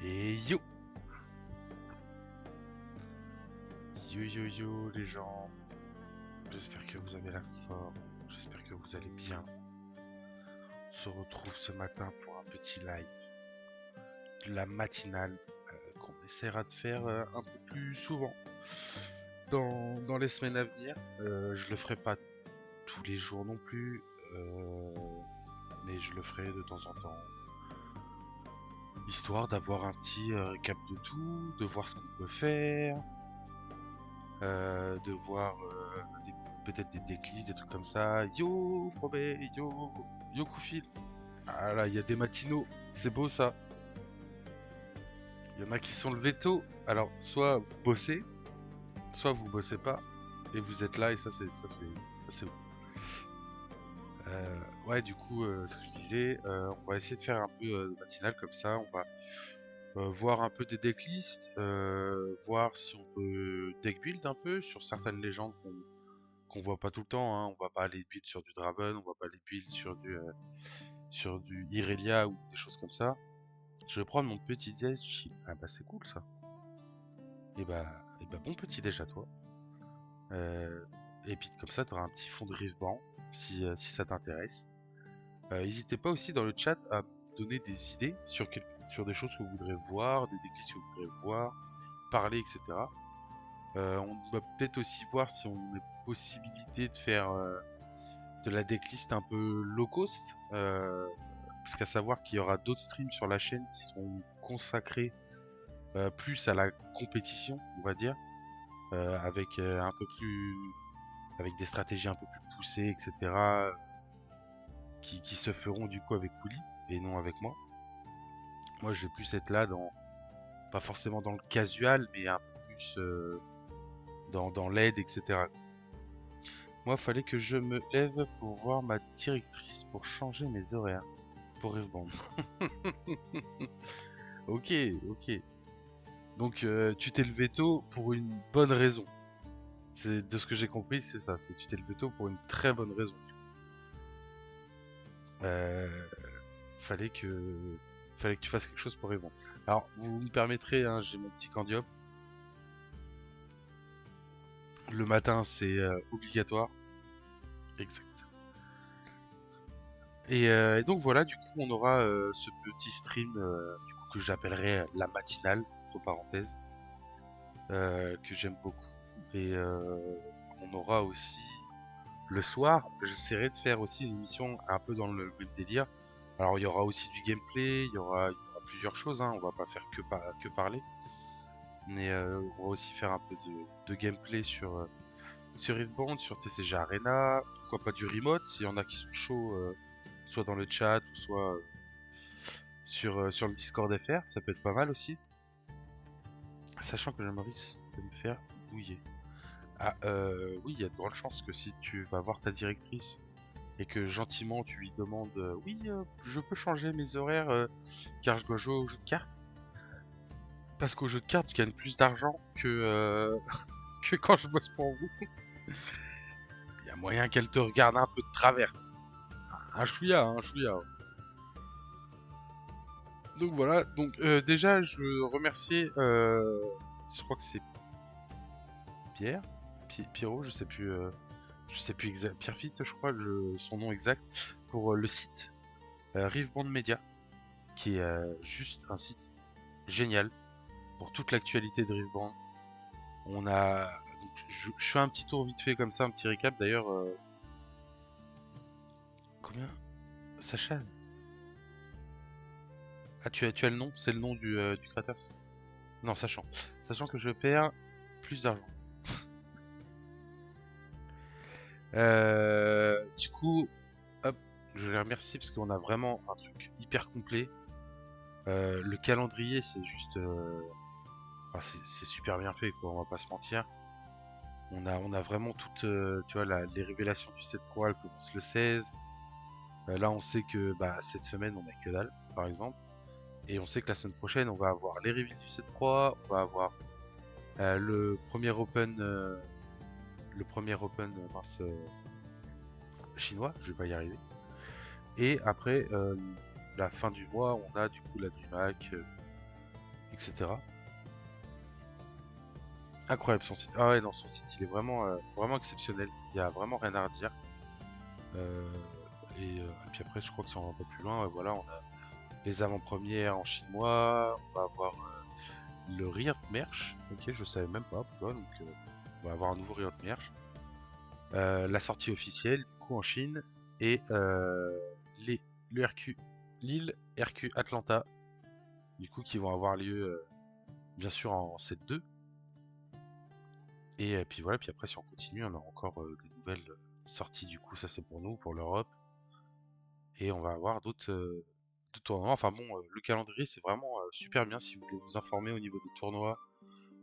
Et yo! Yo yo yo les gens, j'espère que vous avez la forme, j'espère que vous allez bien. On se retrouve ce matin pour un petit live, de la matinale qu'on essaiera de faire un peu plus souvent dans les semaines à venir. Je le ferai pas tous les jours non plus, euh, mais je le ferai de temps en temps, histoire d'avoir un petit récap de tout, de voir ce qu'on peut faire. De voir peut-être des déclics, des trucs comme ça. Yo, Frobé, yo, Koufil. Ah là, il y a des matinaux, c'est beau ça. Il y en a qui sont levés tôt. Alors, soit vous bossez pas, et vous êtes là, et ça c'est ouf. Ouais, du coup, ce que je disais, on va essayer de faire un peu de matinale comme ça. On va voir un peu des decklists, voir si on peut deck build un peu sur certaines légendes qu'on voit pas tout le temps, hein. On va pas aller build sur du Draven, on va pas aller build sur du Irelia ou des choses comme ça. Je vais prendre mon petit déj. Ah bah c'est cool ça. Et bah bon petit déj à toi. Euh, et puis comme ça, tu auras un petit fond de Riveban si ça t'intéresse. N'hésitez pas aussi dans le chat à me donner des idées sur des choses que vous voudrez voir, des déclics que vous voudrez voir, parler, etc. On va peut-être aussi voir si on a possibilité de faire de la decklist un peu low cost, parce qu'à savoir qu'il y aura d'autres streams sur la chaîne qui sont consacrés plus à la compétition, on va dire, avec un peu plus, avec des stratégies un peu plus poussées, etc., qui se feront du coup avec Pouli et non avec moi. Moi, je vais plus être là pas forcément dans le casual, mais un peu plus dans l'aide, etc. Moi, fallait que je me lève pour voir ma directrice pour changer mes horaires pour Riveband. Ok, ok. Donc tu t'es levé tôt pour une bonne raison. C'est de ce que j'ai compris, c'est ça. C'est tu t'es levé tôt pour une très bonne raison. Euh, fallait que fallait que tu fasses quelque chose pour Riveband. Alors vous me permettrez, hein, j'ai mon petit candiop. Le matin, c'est obligatoire. Exact. Et donc voilà, du coup, on aura ce petit stream du coup, que j'appellerai la matinale, entre parenthèses, que j'aime beaucoup. Et on aura aussi le soir, j'essaierai de faire aussi une émission un peu dans le même délire. Alors il y aura aussi du gameplay, il y aura plusieurs choses, hein, on va pas faire que parler. Mais on va aussi faire un peu de gameplay sur Riftbound, sur TCG Arena, pourquoi pas du remote, s'il y en a qui sont chauds, soit dans le chat ou soit sur le Discord FR, ça peut être pas mal aussi. Sachant que j'ai envie de me faire douiller. Ah, oui, il y a de grandes chances que si tu vas voir ta directrice et que gentiment tu lui demandes oui, je peux changer mes horaires car je dois jouer au jeu de cartes. Parce qu'au jeu de cartes, tu gagnes plus d'argent que quand je bosse pour vous. Il y a moyen qu'elle te regarde un peu de travers. Un chouïa, un chouïa. Donc voilà, donc déjà je veux remercier, je crois que c'est Pierre, Pierrot, je sais plus exact, Pierrefitte, je crois, son nom exact, pour le site Riveband Media, qui est juste un site génial pour toute l'actualité de Riveband. On a, donc, je fais un petit tour vite fait comme ça, un petit récap d'ailleurs. Combien? Sacha? Ah, tu as le nom? C'est le nom du créateur? Non, sachant que je perds plus d'argent. Du coup, hop, je les remercie parce qu'on a vraiment un truc hyper complet. Le calendrier, c'est juste, enfin, c'est super bien fait, quoi. On va pas se mentir. On a vraiment toutes, tu vois, les révélations du 7-3, elles commencent le 16. Là, on sait que bah, cette semaine, on a que dalle, par exemple. Et on sait que la semaine prochaine, on va avoir les reveals du 7-3, on va avoir le premier Open, mince, chinois, je vais pas y arriver. Et après, la fin du mois, on a du coup la DreamHack, etc. Incroyable son site. Ah ouais, non, son site, il est vraiment exceptionnel. Il y a vraiment rien à redire. Euh, et puis après, je crois que si on va un peu plus loin, voilà, on a les avant-premières en chinois. On va avoir le Riot Merch. Ok, je savais même pas pourquoi. Donc, on va avoir un nouveau Riot Merch. La sortie officielle, du coup, en Chine. Et les, le RQ Lille, RQ Atlanta, du coup, qui vont avoir lieu, bien sûr, en 7-2. Et puis voilà, puis après, si on continue, on a encore des nouvelles sorties, du coup, ça c'est pour nous, pour l'Europe. Et on va avoir d'autres tournois. Enfin bon, le calendrier, c'est vraiment super bien si vous voulez vous informer au niveau des tournois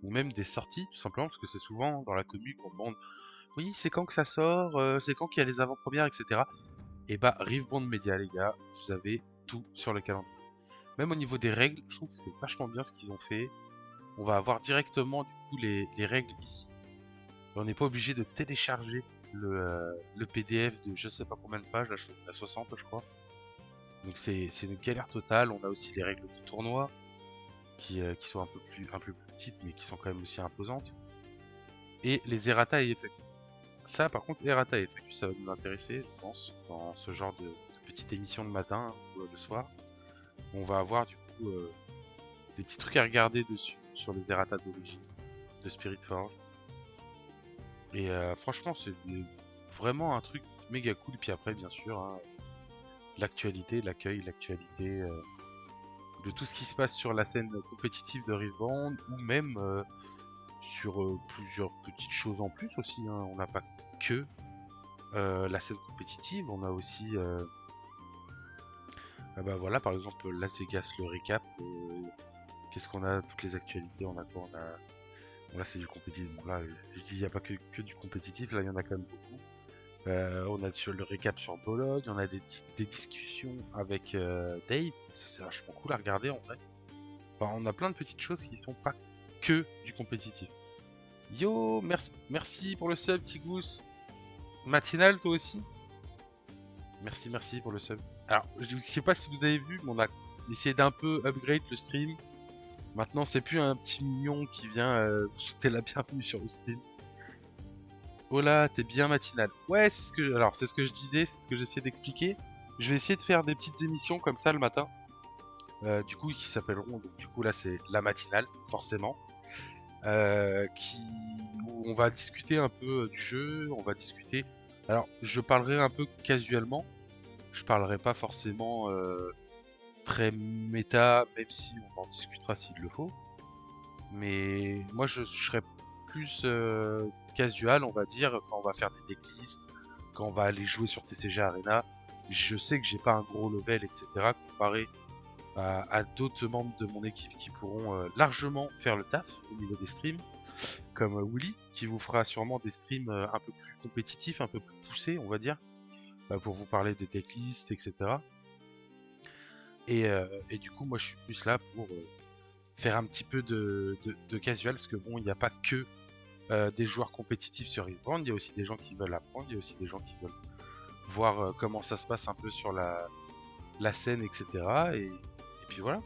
ou même des sorties, tout simplement, parce que c'est souvent dans la commune qu'on demande, oui, c'est quand que ça sort, c'est quand qu'il y a les avant-premières, etc. Et bah, Rivebond Media, les gars, vous avez tout sur le calendrier. Même au niveau des règles, je trouve que c'est vachement bien ce qu'ils ont fait. On va avoir directement, du coup, les règles ici. Et on n'est pas obligé de télécharger le PDF de je sais pas combien de pages, là je suis à 60 je crois. Donc c'est une galère totale. On a aussi les règles de tournoi qui sont un peu plus petites mais qui sont quand même aussi imposantes. Et les errata et FAQ. Ça par contre, errata et FAQ, ça va nous intéresser, je pense, dans ce genre de petite émission le matin ou le soir. On va avoir du coup des petits trucs à regarder dessus sur les errata d'origine de Spirit Forge. Et franchement, c'est vraiment un truc méga cool. Et puis après, bien sûr, hein, l'actualité, l'actualité de tout ce qui se passe sur la scène compétitive de Riverband ou même sur plusieurs petites choses en plus aussi, hein. On n'a pas que la scène compétitive, on a aussi, ah bah voilà, par exemple Las Vegas, le récap. Qu'est-ce qu'on a? Toutes les actualités, on a quoi? Bon, là, c'est du compétitif. Bon, là, je dis il n'y a pas que du compétitif, là, il y en a quand même beaucoup. On a sur le récap sur Bologne, on a des discussions avec Dave, ça c'est vachement cool à regarder en vrai. Enfin, on a plein de petites choses qui sont pas que du compétitif. Yo, merci pour le sub, Tigous. Matinal, toi aussi? Merci pour le sub. Alors, je sais pas si vous avez vu, mais on a essayé d'un peu upgrade le stream. Maintenant, c'est plus un petit mignon qui vient vous souhaiter la bienvenue sur le stream. Oh là, t'es bien matinal. Ouais, c'est ce que je disais, c'est ce que j'essayais d'expliquer. Je vais essayer de faire des petites émissions comme ça le matin, du coup, qui s'appelleront, donc du coup là c'est la matinale, forcément, qui où on va discuter un peu du jeu, on va discuter. Alors, je parlerai un peu casuellement, je parlerai pas forcément très méta, même si on en discutera s'il le faut. Mais moi, je serais plus casual, on va dire, quand on va faire des decklists, quand on va aller jouer sur TCG Arena. Je sais que j'ai pas un gros level, etc. comparé à d'autres membres de mon équipe qui pourront largement faire le taf au niveau des streams, comme Willy, qui vous fera sûrement des streams un peu plus compétitifs, un peu plus poussés, on va dire, pour vous parler des decklists, etc. Et du coup, moi, je suis plus là pour faire un petit peu de casual, parce que bon, il n'y a pas que des joueurs compétitifs sur Riverband, il y a aussi des gens qui veulent apprendre, il y a aussi des gens qui veulent voir comment ça se passe un peu sur la scène, etc. Et puis voilà.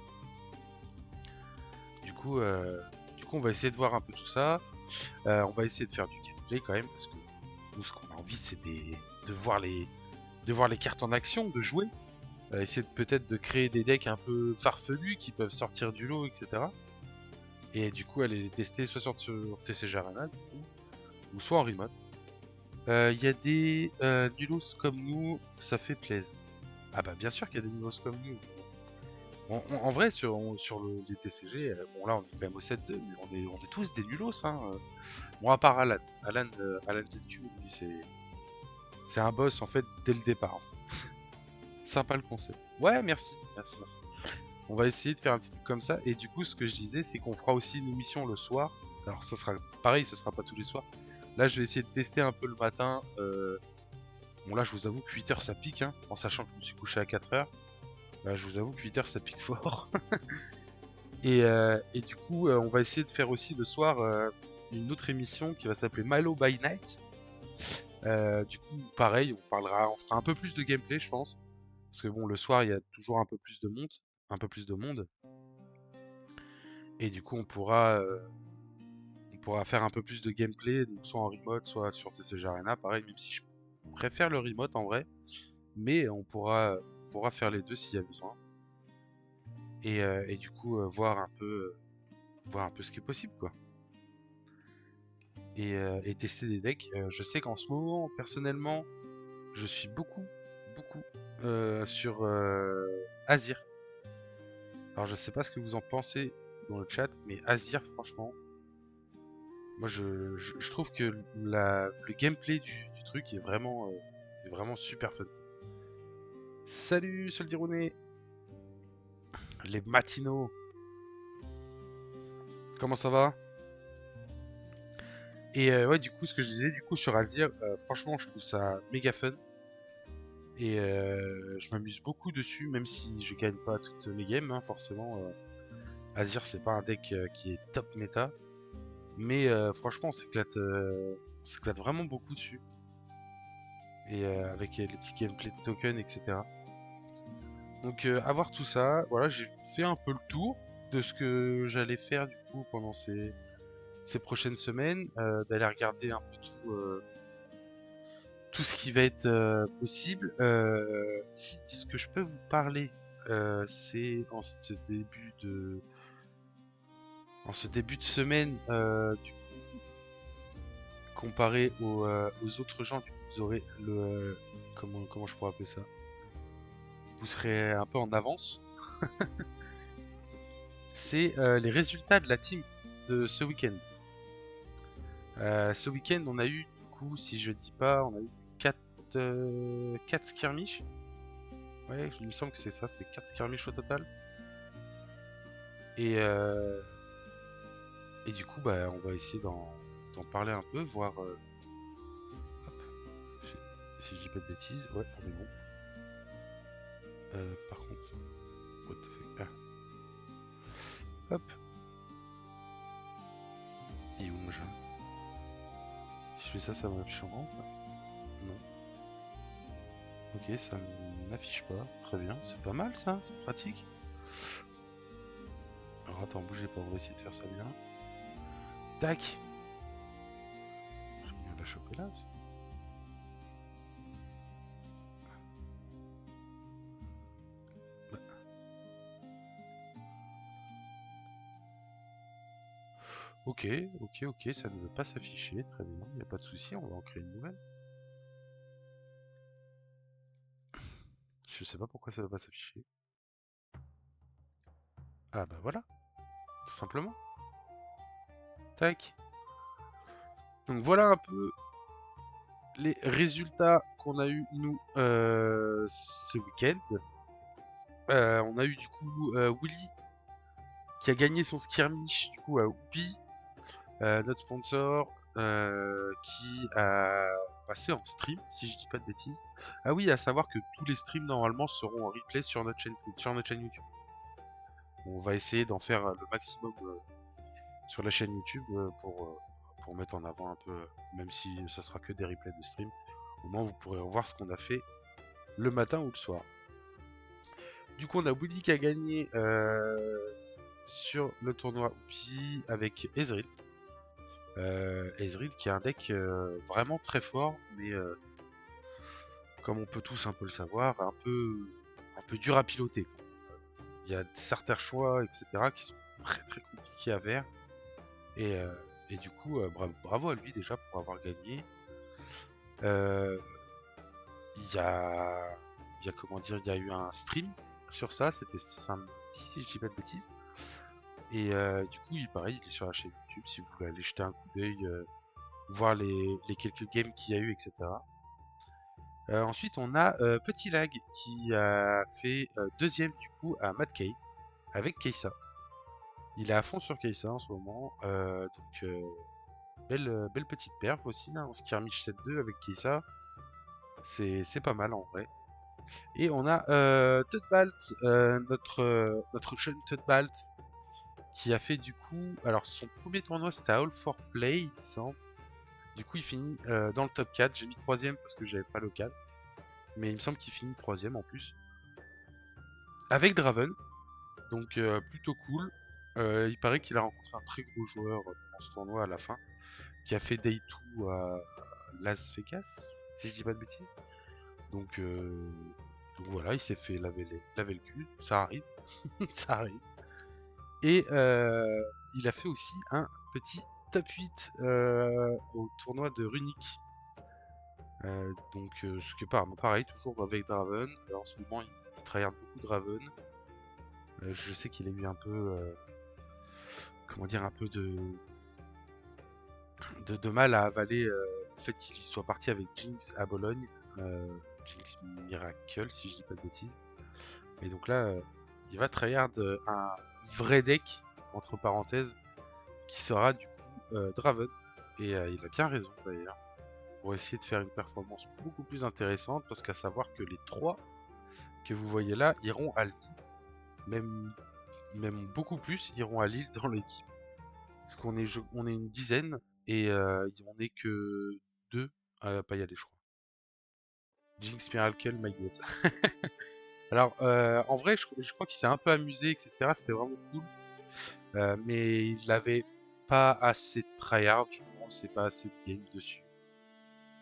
Du coup, euh, du coup, on va essayer de voir un peu tout ça. On va essayer de faire du gameplay quand même, parce que nous, ce qu'on a envie, c'est de voir les cartes en action, de jouer. Essayer peut-être de créer des decks un peu farfelus qui peuvent sortir du lot, etc. Et du coup, aller les tester soit sur TCG Arena, du coup, ou soit en remote. Il y a des nulos comme nous, ça fait plaisir. Ah bah bien sûr qu'il y a des nulos comme nous. En vrai, sur les TCG, bon là on est quand même au 7-2, mais on est tous des nulos, hein. Bon, à part Alan. Alan ZQ, lui, c'est un boss en fait dès le départ. Sympa le concept. Ouais, merci. On va essayer de faire un petit truc comme ça. Et du coup, ce que je disais, c'est qu'on fera aussi une émission le soir. Alors ça sera pareil, ça sera pas tous les soirs. Là, je vais essayer de tester un peu le matin. Bon là, je vous avoue que 8h ça pique, hein, en sachant que je me suis couché à 4h. Je vous avoue que 8h ça pique fort. Et du coup, on va essayer de faire aussi le soir une autre émission qui va s'appeler Milo by Night. Du coup, pareil, on fera un peu plus de gameplay, je pense. Parce que bon, le soir, il y a toujours un peu plus de monde. Et du coup, on pourra faire un peu plus de gameplay, donc soit en remote, soit sur TCG Arena, pareil, même si je préfère le remote en vrai, mais on pourra faire les deux s'il y a besoin. Et du coup, voir un peu ce qui est possible, quoi. Et tester des decks. Je sais qu'en ce moment, personnellement, je suis beaucoup sur Azir. Alors, je sais pas ce que vous en pensez dans le chat, mais Azir, franchement, moi, je trouve que le gameplay du truc est vraiment super fun. Salut, Soldirouné, les matinaux, comment ça va? Et ouais, du coup, ce que je disais, du coup, sur Azir, franchement, je trouve ça méga fun. Et je m'amuse beaucoup dessus, même si je gagne pas toutes mes games, hein, forcément. Azir, c'est pas un deck qui est top méta. Mais franchement, on s'éclate vraiment beaucoup dessus. Et avec les petits gameplays de tokens, etc. Donc, à voir tout ça, voilà, j'ai fait un peu le tour de ce que j'allais faire du coup pendant ces prochaines semaines, d'aller regarder un peu tout ce qui va être possible. Si ce que je peux vous parler, c'est en ce début de semaine, comparé aux autres gens, du coup, vous aurez comment je pourrais appeler ça? Vous serez un peu en avance. C'est les résultats de la team de ce week-end. Ce week-end, on a eu, du coup, si je dis pas, on a eu 4 skirmish. Ouais, il me semble que c'est ça, c'est 4 skirmish au total. Et, euh, et du coup, bah, on va essayer d'en parler un peu, voir. Hop, si je dis pas de bêtises, ouais, on est bon. Par contre, what the fuck? Ah, hop, il est où mon jeu? Si je fais ça, ça m'affiche en grand ou pas? Non. Ok, ça n'affiche pas. Très bien, c'est pas mal ça, c'est pratique. Alors attends, bougez pas, on va essayer de faire ça bien. Tac! Je vais la choper là. Bah, ok, ok, ça ne veut pas s'afficher, très bien, il n'y a pas de souci, on va en créer une nouvelle. Je sais pas pourquoi ça ne veut pas s'afficher. Ah bah voilà, tout simplement. Tac. Donc voilà un peu les résultats qu'on a eu nous ce week-end. On a eu du coup Willy qui a gagné son skirmish du coup à Whoopi, notre sponsor, qui a passé en stream, si je dis pas de bêtises. Ah oui, à savoir que tous les streams normalement seront en replay sur notre chaîne YouTube. On va essayer d'en faire le maximum sur la chaîne YouTube pour mettre en avant un peu, même si ça sera que des replays de stream. Au moins, vous pourrez revoir ce qu'on a fait le matin ou le soir. Du coup, on a Woody qui a gagné sur le tournoi Oupi avec Ezreal. Ezreal qui est un deck vraiment très fort, mais comme on peut tous un peu le savoir, un peu dur à piloter. Il y a certains choix, etc., qui sont très compliqués à faire. Et, euh, et du coup, bravo à lui déjà pour avoir gagné. Euh, il y a, il y a comment dire, il y a eu un stream sur ça, c'était samedi si je dis pas de bêtises. Et du coup, il pareil, il est sur la chaîne YouTube si vous voulez aller jeter un coup d'œil, voir les quelques games qu'il y a eu, etc. Ensuite, on a Petit Lag qui a fait deuxième du coup à Mad Cave avec Keisa. Il est à fond sur Keisa en ce moment, donc belle petite perf aussi, hein, en skirmish 7-2 avec Keisa. C'est pas mal en vrai. Et on a Tudbalt, notre jeune Tudbalt, qui a fait du coup. Alors, son premier tournoi c'était à All for Play, il me semble. Du coup, il finit dans le top 4. J'ai mis troisième parce que j'avais pas le 4. Mais il me semble qu'il finit troisième en plus. Avec Draven. Donc, plutôt cool. Il paraît qu'il a rencontré un très gros joueur pendant ce tournoi à la fin, qui a fait Day 2 à Las Vegas, si je dis pas de bêtises. Donc, euh, donc voilà, il s'est fait laver le cul, ça arrive, ça arrive. Et il a fait aussi un petit top 8 au tournoi de Runic. Ce qui est pas pareil, toujours avec Draven. En ce moment, il tryhard beaucoup Draven. Je sais qu'il a eu un peu, comment dire, un peu de mal à avaler le fait qu'il soit parti avec Jinx à Bologne. Jinx Miracle, si je dis pas de bêtises. Et donc là, il va tryhard un vrai deck, entre parenthèses, qui sera du coup Draven. Et il a bien raison d'ailleurs, pour essayer de faire une performance beaucoup plus intéressante, parce qu'à savoir que les trois que vous voyez là iront à Lille, même beaucoup plus iront à Lille dans l'équipe. Parce on est une dizaine, et on n'est que deux à pas y aller, je crois. Jinx Miracle, my god. Alors, en vrai, je crois qu'il s'est un peu amusé, etc. C'était vraiment cool. Mais il avait pas assez de tryhard, je pense, c'est pas assez de game dessus.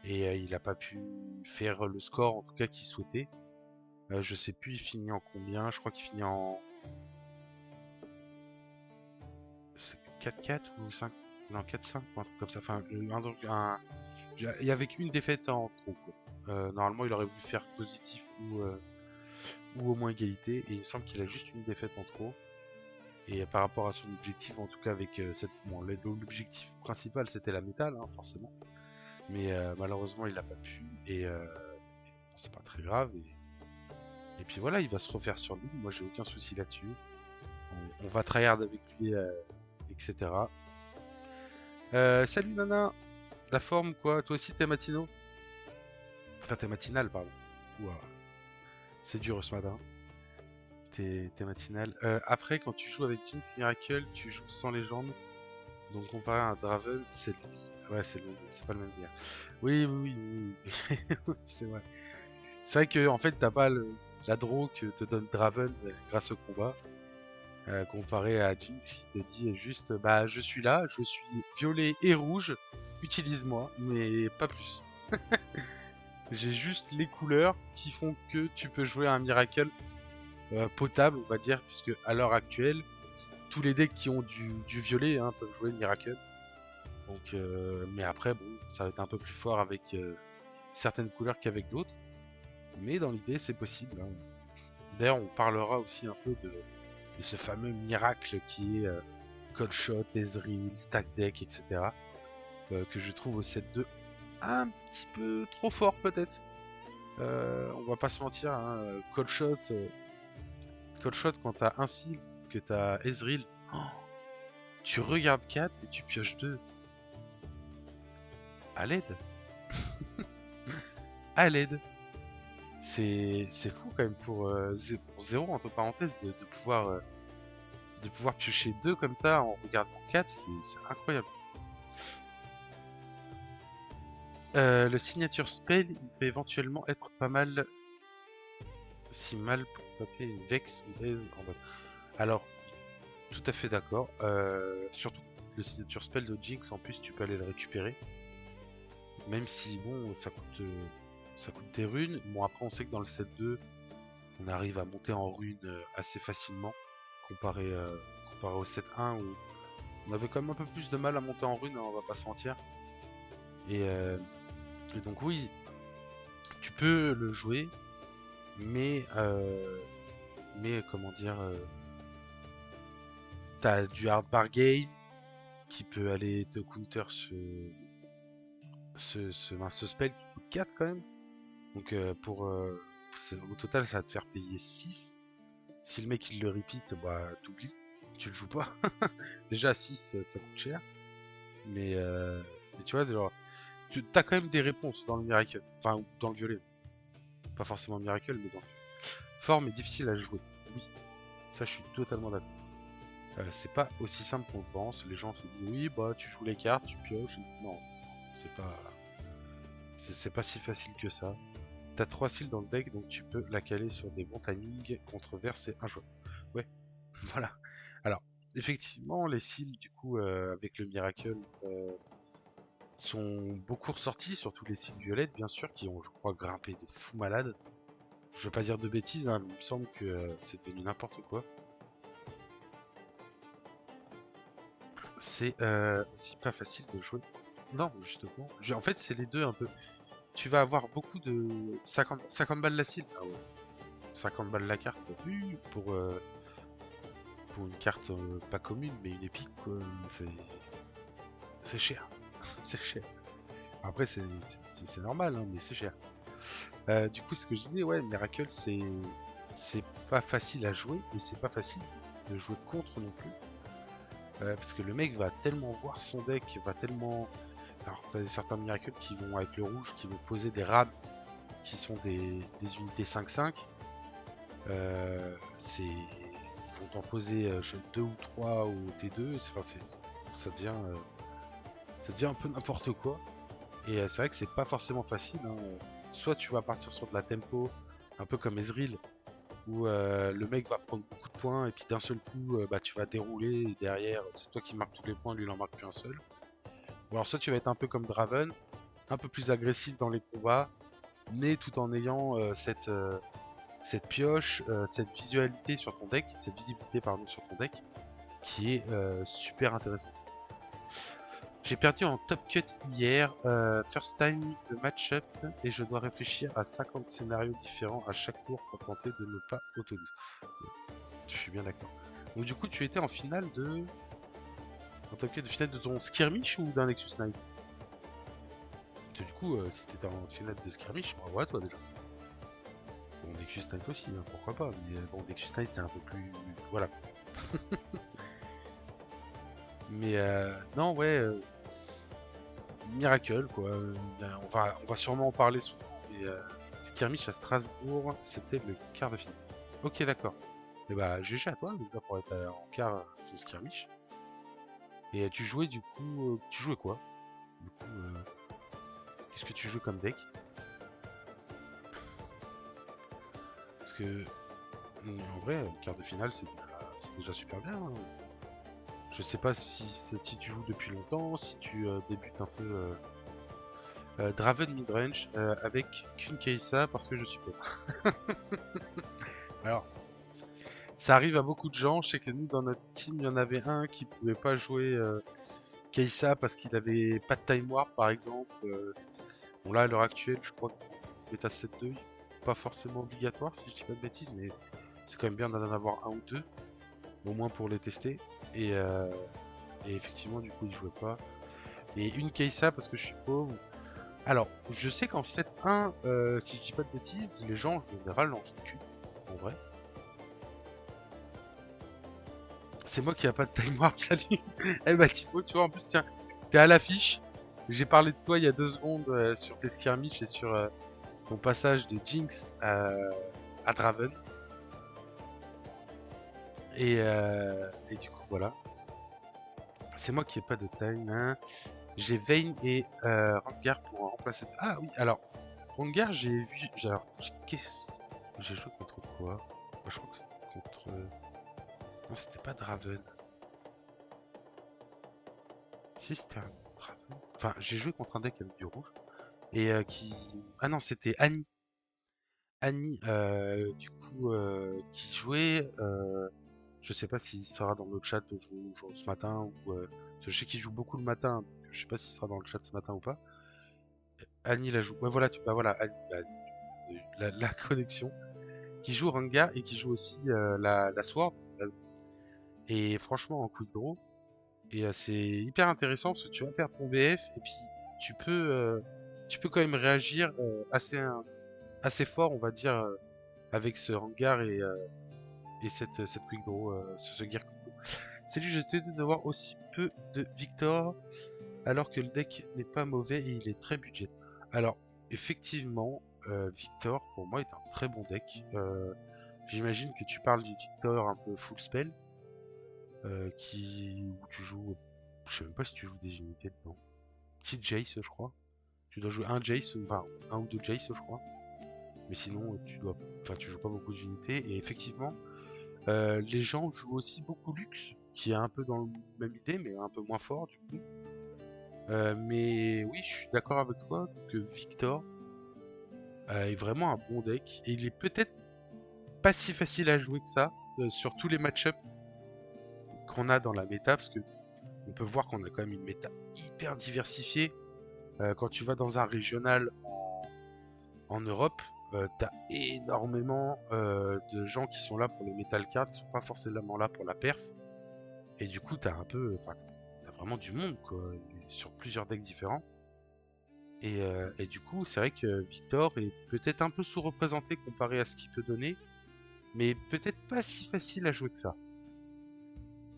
Et il a pas pu faire le score, en tout cas, qu'il souhaitait. Je sais plus, il finit en combien? Je crois qu'il finit en 4-4 ou 5? Non, 4-5 ou un truc comme ça. Enfin, il y avait qu'une défaite en trop, quoi. Normalement, il aurait voulu faire positif ou au moins égalité. Et il me semble qu'il a juste une défaite en trop. Et par rapport à son objectif, en tout cas avec l'objectif principal, c'était la métal, hein, forcément. Mais malheureusement, il n'a pas pu. Et bon, c'est pas très grave. Et puis voilà, il va se refaire sur lui. Moi, j'ai aucun souci là-dessus. On va tryhard avec lui, etc. Salut Nana, la forme quoi? Toi aussi t'es matinaux? Enfin t'es matinal, pardon. Ouah, c'est dur ce matin. T'es matinal. Après, quand tu joues avec Jinx Miracle, tu joues sans légende. Donc comparé à un Draven, ouais, c'est pas le même délire. Oui, oui, oui, oui, oui. C'est vrai. C'est vrai que en fait t'as pas la draw que te donne Draven grâce au combat. Comparé à Jinx qui te dit juste bah je suis là, je suis violet et rouge, utilise-moi, mais pas plus. J'ai juste les couleurs qui font que tu peux jouer un Miracle potable, on va dire, puisque à l'heure actuelle, tous les decks qui ont du violet hein, peuvent jouer Miracle. Donc, mais après, bon, ça va être un peu plus fort avec certaines couleurs qu'avec d'autres. Mais dans l'idée, c'est possible. Hein. D'ailleurs, on parlera aussi un peu de ce fameux miracle qui est Cold Shot, Ezreal, Stack Deck, etc. Que je trouve au set 2 un petit peu trop fort peut-être. On va pas se mentir, hein, Cold Shot, quand t'as un seal, que t'as Ezreal, oh, tu regardes 4 et tu pioches 2. À l'aide. À l'aide. C'est fou quand même pour 0 entre parenthèses de pouvoir piocher 2 comme ça en regardant 4, c'est incroyable. Le signature spell, il peut éventuellement être pas mal si mal pour taper une Vex ou Aze en mode. Alors, tout à fait d'accord. Surtout le signature spell de Jinx, en plus, tu peux aller le récupérer. Même si, bon, ça coûte des runes. Bon, après, on sait que dans le set 2, on arrive à monter en runes assez facilement, comparé au set 1 où on avait quand même un peu plus de mal à monter en runes, hein, on va pas se mentir. Et, euh, et donc, oui, tu peux le jouer, mais, comment dire, t'as du hard bar game qui peut aller te counter ce spell qui coûte 4 quand même. Donc au total ça va te faire payer 6. Si le mec il le repeat, bah t'oublies, tu le joues pas. Déjà 6 ça coûte cher. Mais tu vois, genre, tu as quand même des réponses dans le Miracle. Enfin dans le violet. Pas forcément Miracle, mais dans le forme est difficile à jouer. Oui, ça je suis totalement d'accord. C'est pas aussi simple qu'on le pense. Les gens se disent oui bah tu joues les cartes, tu pioches. Non, c'est pas. C'est pas si facile que ça. T'as 3 cils dans le deck, donc tu peux la caler sur des bons timings contre verse et un joueur. Ouais, voilà. Alors, effectivement, les cils, du coup, avec le Miracle, sont beaucoup ressortis, surtout les cils violettes, bien sûr, qui ont, je crois, grimpé de fou malade. Je veux pas dire de bêtises, hein, mais il me semble que c'est devenu n'importe quoi. C'est aussi pas facile de jouer. Non, justement. En fait, c'est les deux un peu. Tu vas avoir beaucoup de 50 balles la cile. Ah ouais. 50 balles la carte. Oui, pour une carte pas commune, mais une épique, quoi. C'est cher. C'est cher. Après, c'est normal, hein, mais c'est cher. Du coup, ce que je disais, ouais, Miracle, c'est pas facile à jouer et c'est pas facile de jouer contre non plus. Parce que le mec va tellement voir son deck, va tellement. Alors, t'as certains Miracles qui vont avec le rouge, qui vont poser des rames qui sont des unités 5-5. Ils vont t'en poser 2 ou 3 au T2. Ça devient un peu n'importe quoi. Et c'est vrai que c'est pas forcément facile, hein. Soit tu vas partir sur de la tempo, un peu comme Ezreal, où le mec va prendre beaucoup de points et puis d'un seul coup, bah, tu vas dérouler et derrière, c'est toi qui marques tous les points, lui il en marque plus un seul. Ou alors soit tu vas être un peu comme Draven, un peu plus agressif dans les combats, mais tout en ayant cette pioche, cette visualité sur ton deck, cette visibilité pardon sur ton deck, qui est super intéressante. J'ai perdu en top cut hier, first time de match-up, et je dois réfléchir à 50 scénarios différents à chaque tour pour tenter de ne pas auto-lose. Je suis bien d'accord. Donc du coup, tu étais en finale de... En top cut de finale de ton skirmish ou d'un Nexus Knight? Du coup, si t'étais en finale de skirmish, bravo à toi déjà. Bon, Nexus Knight aussi, hein, pourquoi pas, mais bon, Nexus Knight c'est un peu plus... Voilà. Mais non, ouais... Miracle, quoi. On va sûrement en parler souvent. Mais skirmish à Strasbourg, c'était le quart de finale. Ok, d'accord. Et bah, GG à toi, déjà, pour être en quart de skirmish. Et tu jouais, du coup... tu jouais quoi? Du coup, qu'est-ce que tu joues comme deck? Parce que, en vrai, le quart de finale, c'est déjà super bien, hein. Je sais pas si tu joues depuis longtemps, si tu débutes un peu Draven midrange avec qu'une Kai'Sa parce que je suis pauvre. Alors, ça arrive à beaucoup de gens. Je sais que nous, dans notre team, il y en avait un qui pouvait pas jouer Kai'Sa parce qu'il avait pas de Time Warp, par exemple. Bon, là, à l'heure actuelle, je crois que Beta 7.2, pas forcément obligatoire, si je dis pas de bêtises, mais c'est quand même bien d'en avoir un ou deux, au moins pour les tester. Et, euh, et effectivement, du coup, il jouait pas. Et une Kai'Sa parce que je suis pauvre. Alors, je sais qu'en 7.1, si je dis pas de bêtises, les gens en général en jouent qu'une, en vrai. C'est moi qui a pas de time warp, salut. Eh bah Thibaut, tu vois, en plus, tiens, t'es à l'affiche. J'ai parlé de toi il y a 2 secondes sur tes skirmishes et sur ton passage de Jinx à Draven. Et du coup, voilà. C'est moi qui ai pas de time, hein. J'ai Vayne et Rengar pour remplacer... Ah oui, alors, Rengar, j'ai vu... Alors, j'ai joué contre quoi? Moi, je crois que c'était contre... Non, c'était pas Draven. Si, c'était un Draven. Enfin, j'ai joué contre un deck avec du rouge. Et qui... Ah non, c'était Annie. Annie, du coup, qui jouait... je sais pas s'il sera dans le chat ce matin ou... parce que je sais qu'il joue beaucoup le matin. Donc je sais pas s'il sera dans le chat ce matin ou pas. Annie la joue. Ouais, voilà, bah voilà, Annie, la connexion. Qui joue Rengar et qui joue aussi la Sword. Et franchement, en quick draw. Et c'est hyper intéressant parce que tu vas perdre ton BF et puis tu peux, tu peux quand même réagir assez fort, on va dire, avec ce Rengar et cette quick draw, ce gear quick draw. Salut, je t'ai de voir aussi peu de Victor alors que le deck n'est pas mauvais et il est très budget. Alors, effectivement, Victor pour moi est un très bon deck. J'imagine que tu parles du Victor un peu full spell. Où tu joues, je sais même pas si tu joues des unités dedans. Petit Jace, je crois. Tu dois jouer un Jace, enfin un ou deux Jace, je crois. Mais sinon, tu joues pas beaucoup d'unités. Et effectivement, les gens jouent aussi beaucoup Lux. qui est un peu dans la même idée, mais un peu moins fort du coup. Mais oui, je suis d'accord avec toi que Victor est vraiment un bon deck. Et il est peut-être pas si facile à jouer que ça sur tous les match-ups qu'on a dans la méta, parce que on peut voir qu'on a quand même une méta hyper diversifiée. Quand tu vas dans un régional en Europe, t'as énormément de gens qui sont là pour le metal card, qui sont pas forcément là pour la perf. Et du coup, enfin, t'as vraiment du monde quoi, sur plusieurs decks différents. Et du coup, c'est vrai que Victor est peut-être un peu sous-représenté comparé à ce qu'il peut donner, mais peut-être pas si facile à jouer que ça.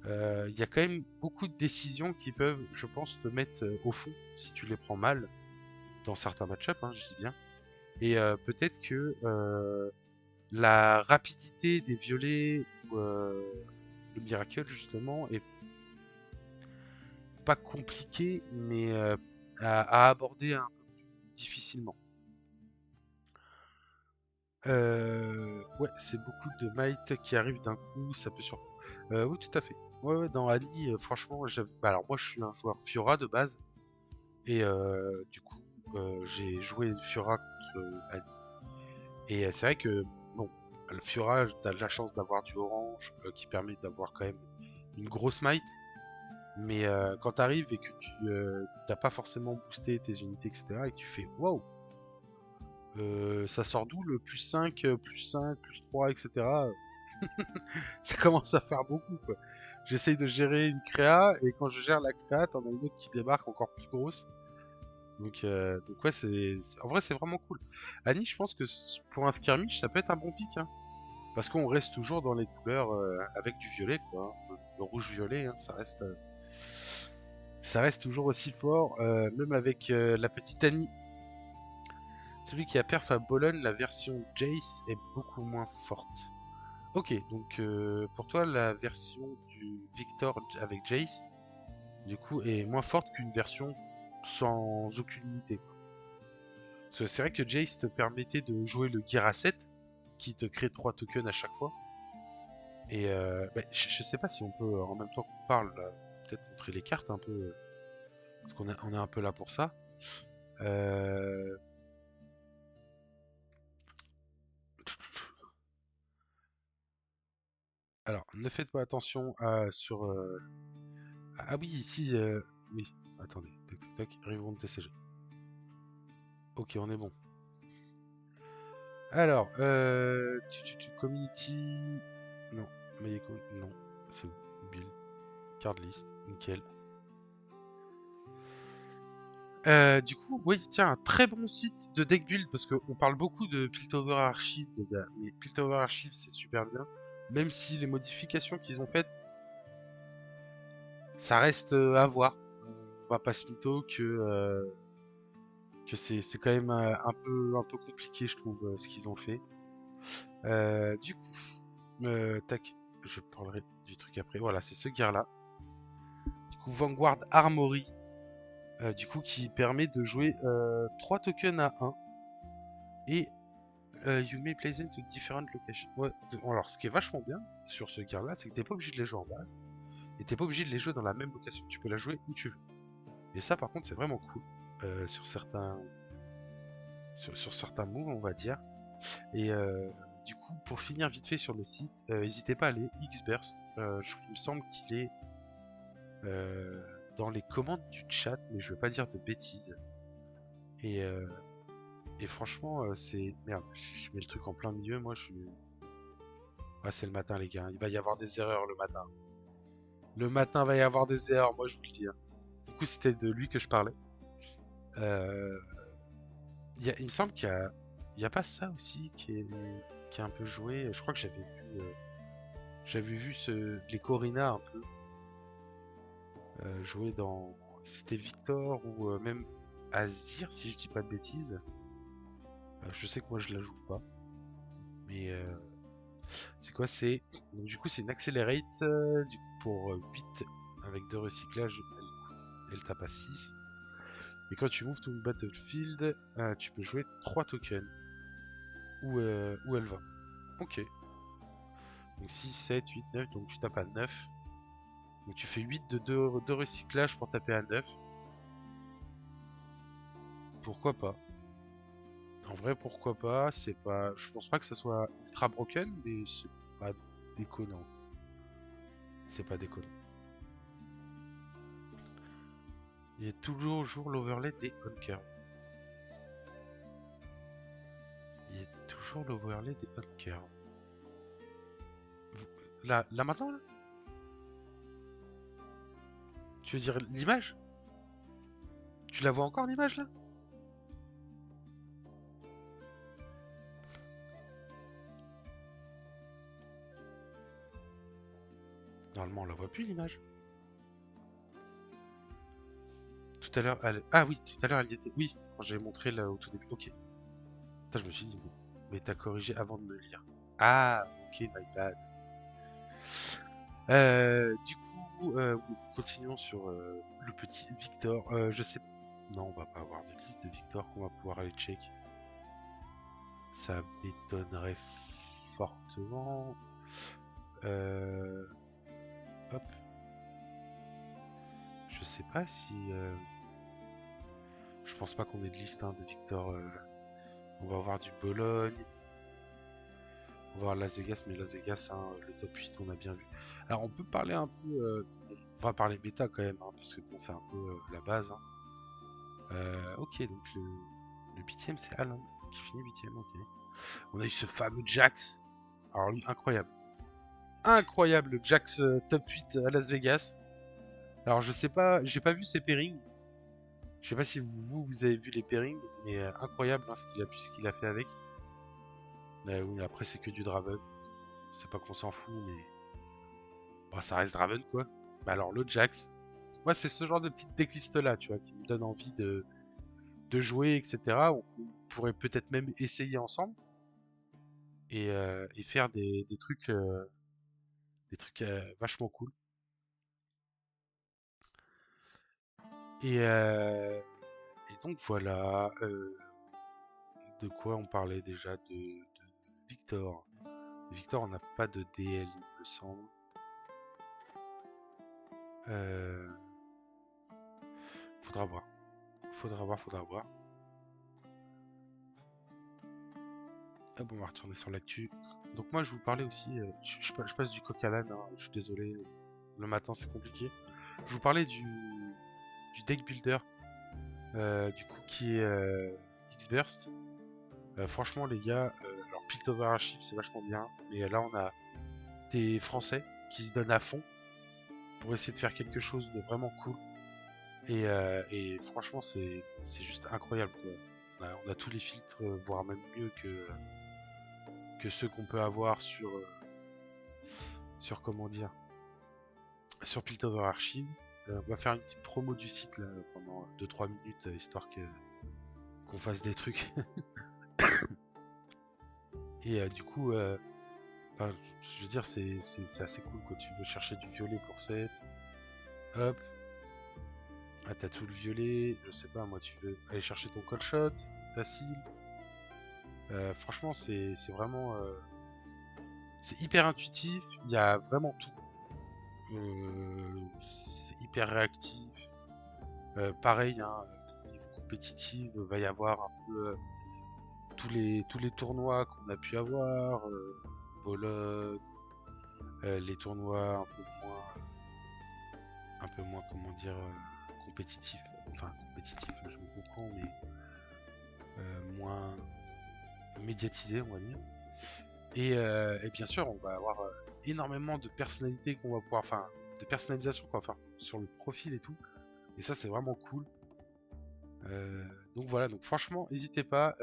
Il y a quand même beaucoup de décisions qui peuvent, je pense, te mettre au fond si tu les prends mal dans certains match-ups, hein, je dis bien. Et peut-être que la rapidité des violets ou le miracle justement est pas compliqué, mais à aborder un peu plus difficilement. Ouais, c'est beaucoup de might qui arrivent d'un coup, ça peut surprendre. Oui, tout à fait. Ouais, ouais, dans Annie, franchement, bah, alors moi je suis un joueur Fiora de base, et du coup, j'ai joué Fiora contre Annie. Et c'est vrai que, bon, le Fiora, t'as de la chance d'avoir du orange qui permet d'avoir quand même une grosse might. Mais quand t'arrives et que tu t'as pas forcément boosté tes unités, etc., et que tu fais wow, ça sort d'où le plus 5, plus 5, plus 3, etc. Ça commence à faire beaucoup, quoi. J'essaye de gérer une créa, et quand je gère la créa, t'en as une autre qui débarque encore plus grosse. Donc ouais, en vrai, c'est vraiment cool. Annie, je pense que pour un skirmish, ça peut être un bon pick, hein. Parce qu'on reste toujours dans les couleurs avec du violet, quoi, hein. Le rouge-violet, hein, ça reste toujours aussi fort, même avec la petite Annie. Celui qui a perf à Bologne, la version Jace est beaucoup moins forte. Ok, donc pour toi, la version du Victor avec Jace, du coup, est moins forte qu'une version sans aucune unité, quoi. Parce que c'est vrai que Jace te permettait de jouer le Gear Asset, qui te crée 3 tokens à chaque fois. Et bah, je sais pas si on peut, en même temps qu'on parle, peut-être montrer les cartes un peu, parce on est un peu là pour ça. Euh, Alors, ne faites pas attention sur... Ah oui, ici... Oui, attendez. Tac, tac, tac. Revound TCG. Ok, on est bon. Alors, Community... Non. Mayeko, non. C'est où? Build. Card list. Nickel. Du coup, oui, tiens, un très bon site de deck build, parce qu'on parle beaucoup de Piltover Archive, les gars. Mais Piltover Archive, c'est super bien. Même si les modifications qu'ils ont faites, ça reste à voir. On va pas se mytho que c'est quand même un peu compliqué, je trouve, ce qu'ils ont fait. Du coup, tac, je parlerai du truc après. Voilà, c'est ce gear-là. Du coup, Vanguard Armory, du coup, qui permet de jouer 3 tokens à 1. Et you may place them to different locations. Ouais, alors, ce qui est vachement bien sur ce gear-là, c'est que t'es pas obligé de les jouer en base. Et t'es pas obligé de les jouer dans la même location. Tu peux la jouer où tu veux. Et ça, par contre, c'est vraiment cool. Sur certains moves, on va dire. Et du coup, pour finir vite fait sur le site, n'hésitez pas à aller Xburst. Il me semble qu'il est euh, dans les commandes du chat, mais je veux pas dire de bêtises. Et, euh, et franchement, c'est... Merde, je mets le truc en plein milieu, moi je suis... Ah, c'est le matin les gars, il va y avoir des erreurs le matin. Le matin va y avoir des erreurs, moi je vous le dis, hein. Du coup, c'était de lui que je parlais. Euh, il me semble il y a pas ça aussi qui est un peu joué. Je crois que j'avais vu les Corina un peu jouer dans. C'était Victor ou même Azir, si je dis pas de bêtises. Je sais que moi je la joue pas. Mais c'est quoi? Donc, du coup, c'est une Accelerate pour 8 avec 2 recyclages. Elle tape à 6. Et quand tu moves ton battlefield, tu peux jouer 3 tokens. Où elle va. Ok. Donc 6, 7, 8, 9. Donc tu tapes à 9. Donc tu fais 8 de recyclage pour taper à 9. Pourquoi pas? En vrai, pourquoi pas? C'est pas. Je pense pas que ça soit ultra broken, mais c'est pas déconnant. C'est pas déconnant. Il y a toujours l'overlay des Hunkers. Il y a toujours l'overlay des Hunkers. Là maintenant, là? Tu veux dire l'image? Tu la vois encore l'image là? Normalement, on la voit plus l'image. Tout à l'heure, elle... Ah oui, tout à l'heure, elle y était. Oui, quand j'ai montré là au tout début. Ok. Putain, je me suis dit, mais t'as corrigé avant de me lire. Ah, ok, my bad. Du coup, oui, continuons sur le petit Victor. Je sais. Non, on va pas avoir de liste de Victor qu'on va pouvoir aller check. Ça m'étonnerait fortement. Hop. Je sais pas si. Je pense pas qu'on ait de liste hein, de Victor. On va avoir du Bologne. On va voir Las Vegas, mais Las Vegas, hein, le top 8, on a bien vu. Alors, on peut parler un peu. On va parler méta quand même, hein, parce que bon, c'est un peu la base. Hein. Ok, donc le 8ème, c'est Alain qui finit 8ème. Ok. On a eu ce fameux Jax. Alors, lui, incroyable. Incroyable, le Jax top 8 à Las Vegas. Alors, je sais pas, j'ai pas vu ses pairings. Je sais pas si vous avez vu les pairings, mais incroyable hein, ce qu'il a fait avec. Oui, après, c'est que du Draven. C'est pas qu'on s'en fout, mais bah, ça reste Draven quoi. Bah alors le Jax, moi c'est ce genre de petite decklist là, tu vois, qui me donne envie de jouer, etc. On pourrait peut-être même essayer ensemble et faire des trucs vachement cool. Et, euh, et donc voilà, de quoi on parlait déjà de Victor. Victor, on n'a pas de DL, il me semble. Euh, Faudra voir. Faudra voir. Ah bon, on va retourner sur l'actu. Donc moi, je vous parlais aussi, je passe du coq à l'âne, hein, je suis désolé, le matin c'est compliqué. Je vous parlais du deck builder, du coup qui est X-Burst. Franchement les gars, alors Piltover Archive c'est vachement bien, mais là on a des Français qui se donnent à fond pour essayer de faire quelque chose de vraiment cool. Et franchement c'est juste incroyable quoi. On a tous les filtres, voire même mieux que ceux qu'on peut avoir sur comment dire, sur Piltover Archive. On va faire une petite promo du site là, pendant 2-3 minutes, histoire qu'on fasse des trucs. Et du coup, je veux dire, c'est assez cool quoi. Tu veux chercher du violet pour 7. Hop. Ah, t'as tout le violet. Je sais pas, moi, tu veux aller chercher ton call shot, ta seal. Franchement, c'est vraiment. C'est hyper intuitif. Il y a vraiment tout. C'est hyper réactif. Pareil, hein, niveau compétitif, il va y avoir un peu tous les tournois qu'on a pu avoir, Bologne, les tournois un peu moins comment dire, compétitifs. Enfin, compétitifs, je me comprends, mais moins médiatisés, on va dire. Et bien sûr, on va avoir énormément de personnalités qu'on va pouvoir, enfin, de personnalisation qu'on va faire sur le profil et tout. Et ça, c'est vraiment cool. Donc voilà, donc franchement, n'hésitez pas,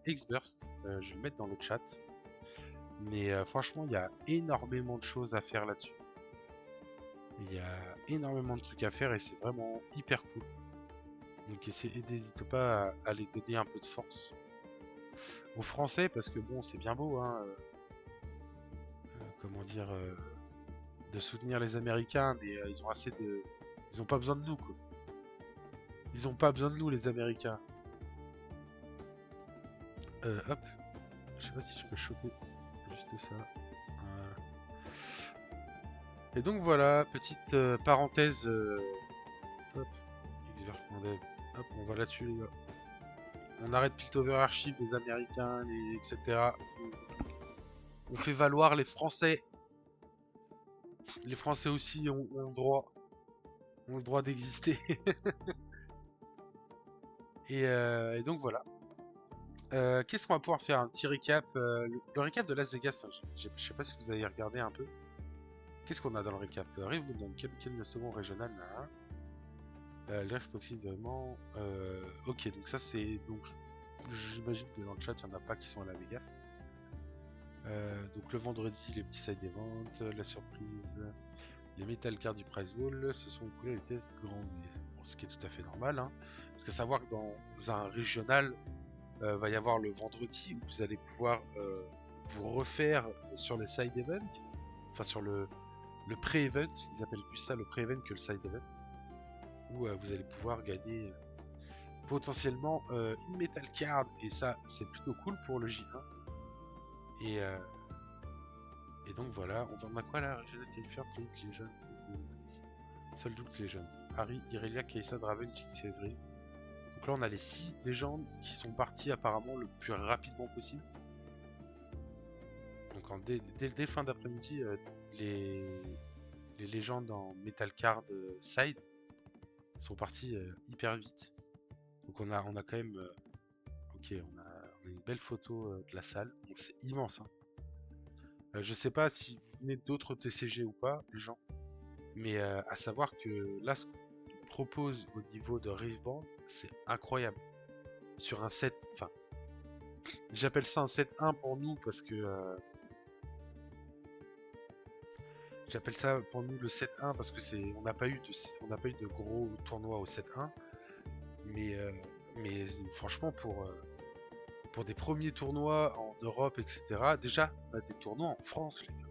Xburst, je vais le mettre dans le chat. Mais franchement, il y a énormément de choses à faire là-dessus. Il y a énormément de trucs à faire et c'est vraiment hyper cool. Donc n'hésitez pas à les donner un peu de force aux Français parce que bon, c'est bien beau, hein, comment dire, de soutenir les Américains, mais ils ont assez de, ils ont pas besoin de nous quoi. Ils ont pas besoin de nous les Américains. Hop, je sais pas si je peux choper juste ça. Voilà. Et donc voilà, petite parenthèse. Hop, expert.dev. Hop, on va là-dessus les gars. On arrête Piltover Archive, les Américains, etc. On fait valoir les Français. Les Français aussi ont le droit d'exister. Et donc voilà. Qu'est-ce qu'on va pouvoir faire? Un petit récap. Le récap de Las Vegas, hein, je sais pas si vous avez regardé un peu. Qu'est-ce qu'on a dans le récap? Rive Woodland, quel le second régional là, les responsifs vraiment. Ok, donc ça c'est. Donc j'imagine que dans le chat, il n'y en a pas qui sont à Las Vegas. Donc le vendredi, les petits side events, la surprise, les metal cards du prize wall se sont écoulés les tests grand V. Bon, ce qui est tout à fait normal, hein. Parce que savoir que dans un régional, va y avoir le vendredi où vous allez pouvoir vous refaire sur les side events, enfin sur le pré-event, ils appellent plus ça le pré-event que le side event, où vous allez pouvoir gagner potentiellement une metal card, et ça c'est plutôt cool pour le J1. Et, euh, et donc voilà, on a quoi là? Regional Qualifier, Plate, les jeunes, seul doute les jeunes. Harry, Irelia, Kaisa, Draven, Jinx et Ezreal. Donc là on a les 6 légendes qui sont parties apparemment le plus rapidement possible. Donc dès fin d'après-midi, les légendes en Metal Card Side sont parties hyper vite. Donc on a quand même... ok, on a une belle photo de la salle. C'est immense. Hein. Je sais pas si vous venez d'autres TCG ou pas, les gens. Mais à savoir que là, ce qu'on propose au niveau de Riftband, c'est incroyable. Sur un set... Enfin, j'appelle ça un set 1 pour nous parce que... j'appelle ça pour nous le 7-1 parce que on n'a pas eu de gros tournois au 7-1, mais franchement pour des premiers tournois en Europe, etc. Déjà on a des tournois en France, les gars.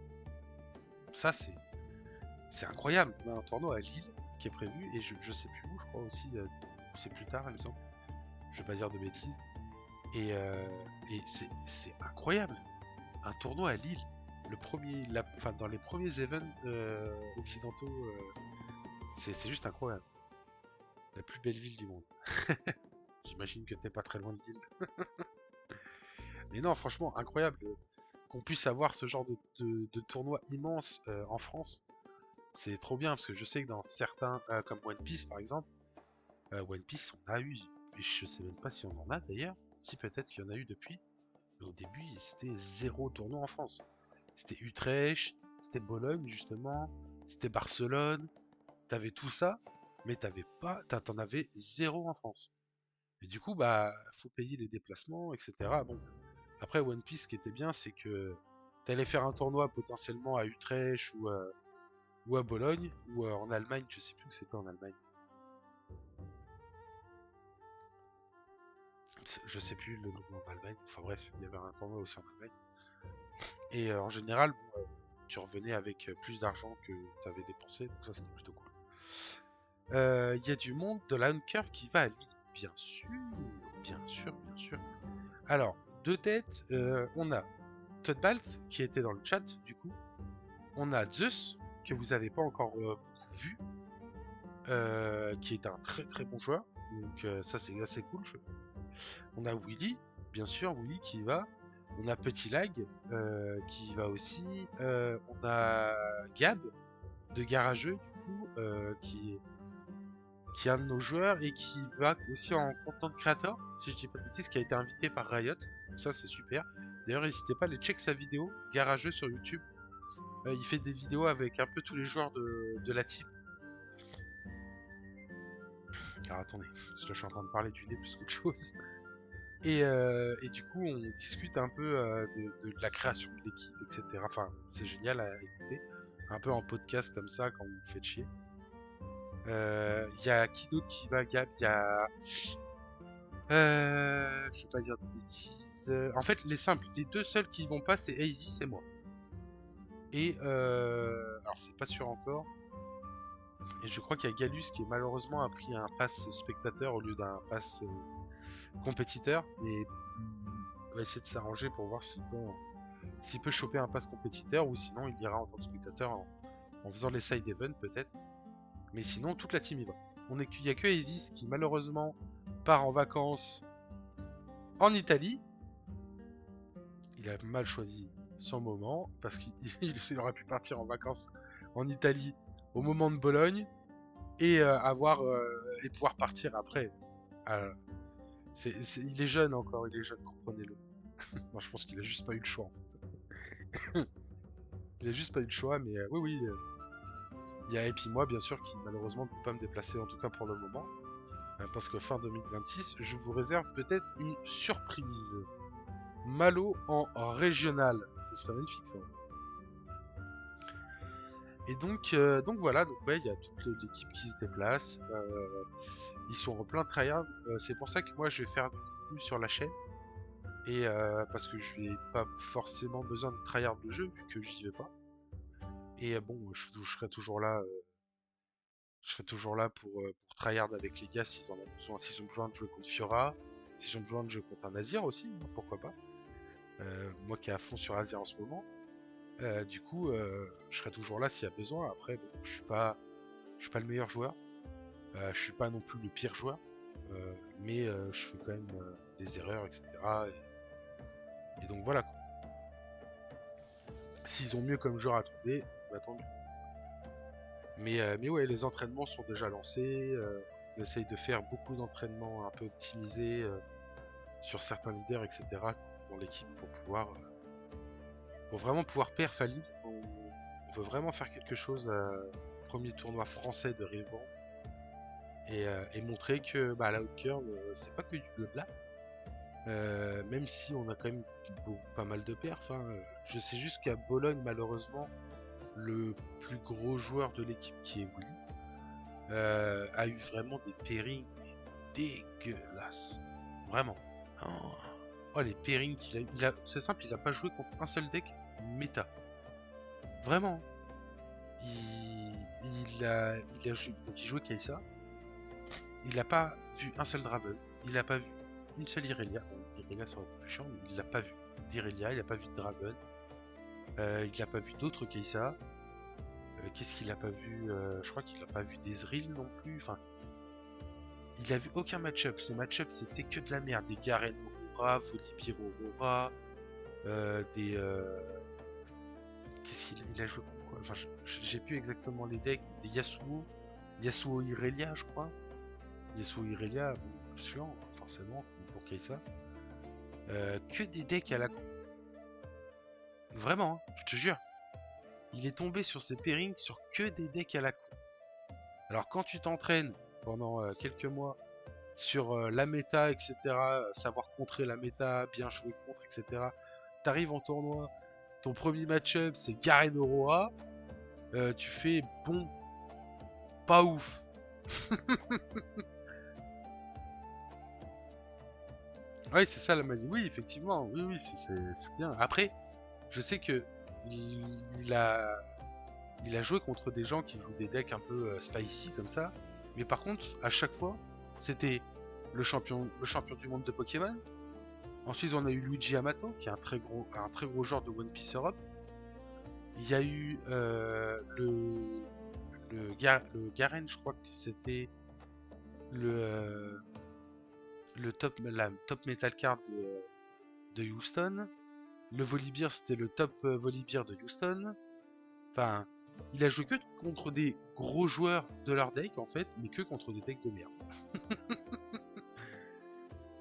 Ça c'est incroyable. On a un tournoi à Lille qui est prévu et je sais plus où, je crois aussi, c'est plus tard il me semble. Je vais pas dire de bêtises. Et c'est incroyable. Un tournoi à Lille, le premier, enfin dans les premiers events occidentaux. C'est juste incroyable. La plus belle ville du monde. J'imagine que t'es pas très loin de Lille. Mais non, franchement, incroyable qu'on puisse avoir ce genre de tournoi immense en France. C'est trop bien, parce que je sais que dans certains, comme One Piece par exemple, One Piece on a eu, et je sais même pas si on en a d'ailleurs, si peut-être qu'il y en a eu depuis, mais au début c'était 0 tournoi en France. C'était Utrecht, c'était Bologne justement, c'était Barcelone, t'avais tout ça, mais t'en avais 0 en France. Et du coup, bah, faut payer les déplacements, etc. Bon, après One Piece, ce qui était bien, c'est que t'allais faire un tournoi potentiellement à Utrecht ou à Bologne ou en Allemagne, je sais plus où c'était en Allemagne. Je sais plus le nom en Allemagne. Enfin bref, il y avait un tournoi aussi en Allemagne. Et en général, bon, tu revenais avec plus d'argent que tu avais dépensé, donc ça c'était plutôt cool. Il y a du monde de la Curve qui va à Lille, bien sûr, bien sûr, bien sûr. Alors, de tête, on a Toddbalt qui était dans le chat du coup. On a Zeus que vous avez pas encore beaucoup vu, qui est un très très bon joueur. Donc ça c'est assez cool. On a Willy, bien sûr, Willy qui va. On a Petit Lag qui y va aussi. On a Gab de Garageux du coup qui est un de nos joueurs et qui va aussi en content creator, si je dis pas de bêtises, qui a été invité par Riot. Donc ça c'est super. D'ailleurs n'hésitez pas à aller check sa vidéo, Garageux sur YouTube. Il fait des vidéos avec un peu tous les joueurs de la team. Alors attendez, parce que là, je suis en train de parler du nez plus qu'autre chose. Et du coup, on discute un peu de la création de l'équipe, etc. Enfin, c'est génial à écouter. Un peu en podcast comme ça quand vous vous faites chier. Il y a qui d'autre qui va, Gab? Il y a. Je vais pas dire de bêtises. En fait, les deux seuls qui vont pas, c'est Easy, c'est moi. Et alors, c'est pas sûr encore. Et je crois qu'il y a Galus qui malheureusement a pris un pass spectateur au lieu d'un pass compétiteur. Mais on va essayer de s'arranger pour voir s'il peut choper un pass compétiteur ou sinon il ira en tant que spectateur en faisant les side events peut-être. Mais sinon, toute la team y va. Il y a que Isis qui malheureusement part en vacances en Italie. Il a mal choisi son moment parce qu'il aurait pu partir en vacances en Italie au moment de Bologne et et pouvoir partir après. Euh, il est jeune encore, il est jeune, comprenez-le. Moi, je pense qu'il a juste pas eu le choix en fait. Il a juste pas eu le choix, mais oui, oui. Il y a et puis moi, bien sûr, qui malheureusement ne peut pas me déplacer, en tout cas pour le moment, parce que fin 2026, je vous réserve peut-être une surprise. Malo en régional, ce serait magnifique ça. Et donc voilà, donc ouais, il y a toute l'équipe qui se déplace. Ils sont en plein tryhard. C'est pour ça que moi je vais faire du contenu sur la chaîne. Et parce que je n'ai pas forcément besoin de tryhard le jeu vu que j'y vais pas. Et bon, je serai toujours là. Je serai toujours là pour tryhard avec les gars s'ils en ont besoin. S'ils ont besoin de jouer contre Fiora, s'ils ont besoin de jouer contre un Azir aussi, hein, pourquoi pas. Moi qui est à fond sur Azir en ce moment. Du coup, je serai toujours là s'il y a besoin. Après, bon, je suis pas le meilleur joueur. Je suis pas non plus le pire joueur. Mais je fais quand même des erreurs, etc. Et donc voilà. S'ils ont mieux comme joueur à trouver, bah, tant mieux. Mais ouais, les entraînements sont déjà lancés. On essaye de faire beaucoup d'entraînements un peu optimisés sur certains leaders, etc. dans l'équipe pour vraiment pouvoir perf à Lille. On veut vraiment faire quelque chose premier tournoi français de Rivan et montrer que bah, la haute curve, c'est pas que du blabla. Même si on a quand même pas mal de perfs. Hein. Je sais juste qu'à Bologne, malheureusement, le plus gros joueur de l'équipe qui est Willy a eu vraiment des pairings dégueulasses. Vraiment. Oh, les pairings qu'il a. C'est simple, il a pas joué contre un seul deck méta. Vraiment. Il jouait Kaisa. Il n'a pas vu un seul Draven. Il n'a pas vu une seule Irelia. Bon, Irelia ça aurait été plus chiant, mais il l'a pas vu. D'Irelia, il n'a pas vu de Draven. Il n'a pas vu d'autres Kaisa. Qu'est-ce qu'il a pas vu Je crois qu'il a pas vu d'Ezreal non plus. Enfin, il a vu aucun match-up. Ces match-up c'était que de la merde. Des Garen Aurora, Volibear Aurora, des. Qu'est-ce qu'il a joué contre quoi? Enfin, j'ai plus exactement les decks. Des Yasuo Irelia, je crois. Yasuo Irelia, bon, chiant, forcément, pour Kaisa. Que des decks à la con. Vraiment, hein, je te jure. Il est tombé sur ses pairings sur que des decks à la con. Alors quand tu t'entraînes pendant quelques mois sur la méta, etc., savoir contrer la méta, bien jouer contre, etc., t'arrives en tournoi, ton premier match-up c'est Garen Aurora, tu fais bon, pas ouf. Oui, c'est ça la magie. Oui, effectivement, oui, oui, c'est bien. Après, je sais que il a joué contre des gens qui jouent des decks un peu spicy comme ça, mais par contre, à chaque fois, c'était le champion du monde de Pokémon. Ensuite, on a eu Luigi Amato, qui est un très gros joueur de One Piece Europe. Il y a eu le Garen, je crois que c'était le, la top metal card de Houston. Le Volibear, c'était le top Volibear de Houston. Enfin, il a joué que contre des gros joueurs de leur deck, en fait, mais que contre des decks de merde.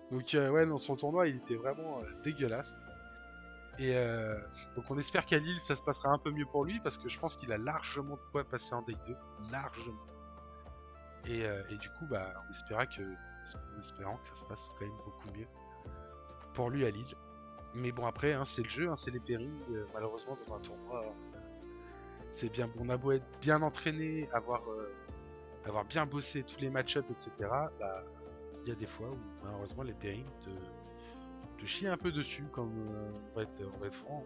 Donc, ouais, dans son tournoi, il était vraiment dégueulasse. Et donc, on espère qu'à Lille, ça se passera un peu mieux pour lui, parce que je pense qu'il a largement de quoi passer en deck 2. Largement. Et du coup, bah, en espérant que ça se passe quand même beaucoup mieux pour lui à Lille. Mais bon, après, hein, c'est le jeu, hein, c'est les périls. Malheureusement, dans un tournoi, c'est bien. On a beau être bien entraîné, avoir bien bossé tous les match-ups, etc. Bah, il y a des fois où malheureusement les pairings te chient un peu dessus, comme on va être franc.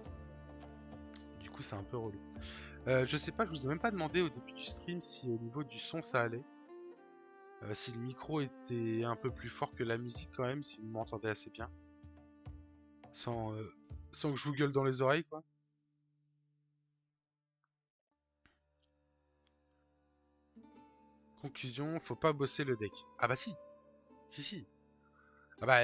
Du coup, c'est un peu relou. Je sais pas, je vous ai même pas demandé au début du stream si au niveau du son ça allait. Si le micro était un peu plus fort que la musique quand même, si vous m'entendez assez bien. Sans, sans que je vous gueule dans les oreilles, quoi. Conclusion, faut pas bosser le deck. Ah bah si, si. Ah bah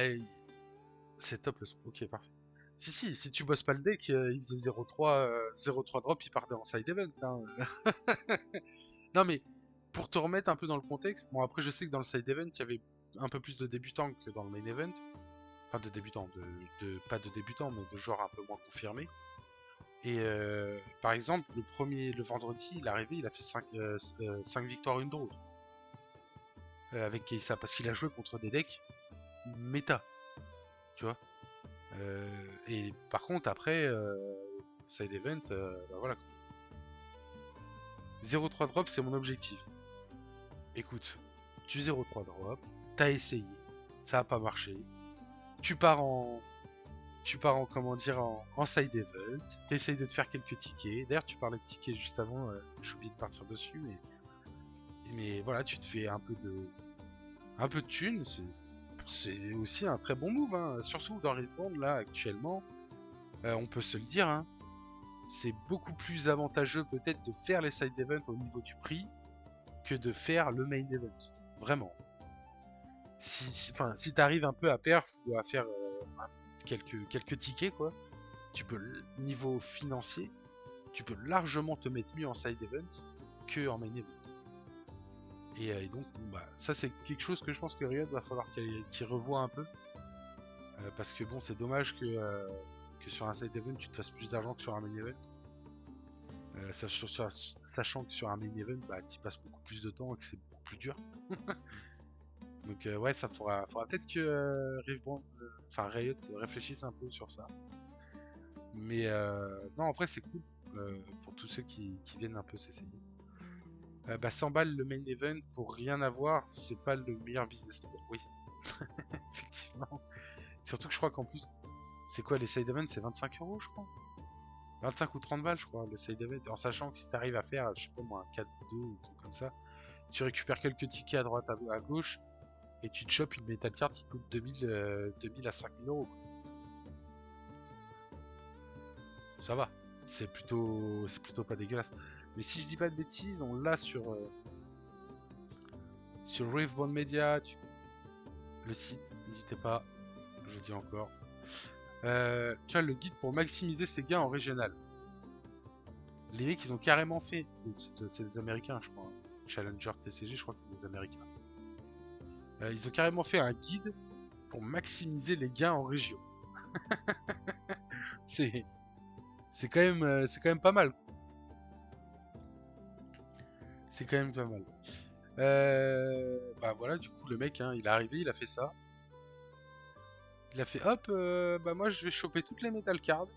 c'est top le son. Ok, parfait. Si tu bosses pas le deck, il faisait 0-3 0-3 drop, il partait en side event, hein. Non mais, pour te remettre un peu dans le contexte, bon après je sais que dans le side event, il y avait un peu plus de débutants que dans le main event. Enfin de débutants, pas de débutants, mais de joueurs un peu moins confirmés. Et par exemple, le vendredi, il est arrivé, il a fait 5 victoires, une draw avec Keisa, parce qu'il a joué contre des decks méta, tu vois. Et par contre, après, side event, bah voilà. 0-3 drop, c'est mon objectif. Écoute, tu 0-3 drop, t'as essayé, ça a pas marché, tu pars en, comment dire, en side event, t'essayes de te faire quelques tickets. D'ailleurs, tu parlais de tickets juste avant, j'ai oublié de partir dessus, mais voilà, tu te fais un peu de thunes, c'est aussi un très bon move, hein. Surtout dans Riftbound, là, actuellement, on peut se le dire, hein, c'est beaucoup plus avantageux peut-être de faire les side events au niveau du prix que de faire le main event. Vraiment. Si t'arrives un peu à perf ou à faire quelques tickets, quoi, niveau financier, tu peux largement te mettre mieux en side event que en main event. Et donc, bon, bah, ça c'est quelque chose que je pense que Riot va falloir qu'il revoie un peu. Parce que bon, c'est dommage que sur un side event tu te fasses plus d'argent que sur un main event. Sachant que sur un main event, bah, tu passes beaucoup plus de temps et que c'est beaucoup plus dur. Donc ouais, ça faudra peut-être que Riot réfléchisse un peu sur ça. Mais non, en vrai, c'est cool pour tous ceux qui viennent un peu s'essayer. Bah 100 balles le main event pour rien avoir, c'est pas le meilleur business model. Oui, effectivement. Surtout que je crois qu'en plus, c'est quoi les side events? C'est 25 euros, je crois. 25 ou 30 balles, je crois, le side event. En sachant que si t'arrives à faire, je sais pas moi, un 4-2 ou un truc comme ça, tu récupères quelques tickets à droite, à gauche, et tu te chopes une metal card qui coûte 2000 à 5000 euros. Ça va. C'est plutôt pas dégueulasse. Mais si je dis pas de bêtises, on l'a sur Riftbound Media, le site, n'hésitez pas, je le dis encore. Tu as le guide pour maximiser ses gains en régional. Les mecs, ils ont carrément fait, c'est des Américains, je crois, hein. Challenger TCG, je crois que c'est des Américains. Ils ont carrément fait un guide pour maximiser les gains en région. c'est, c'est quand même pas mal. C'est quand même pas mal. Bah voilà, du coup, le mec, hein, il est arrivé, il a fait ça. Il a fait hop, bah moi je vais choper toutes les metal cards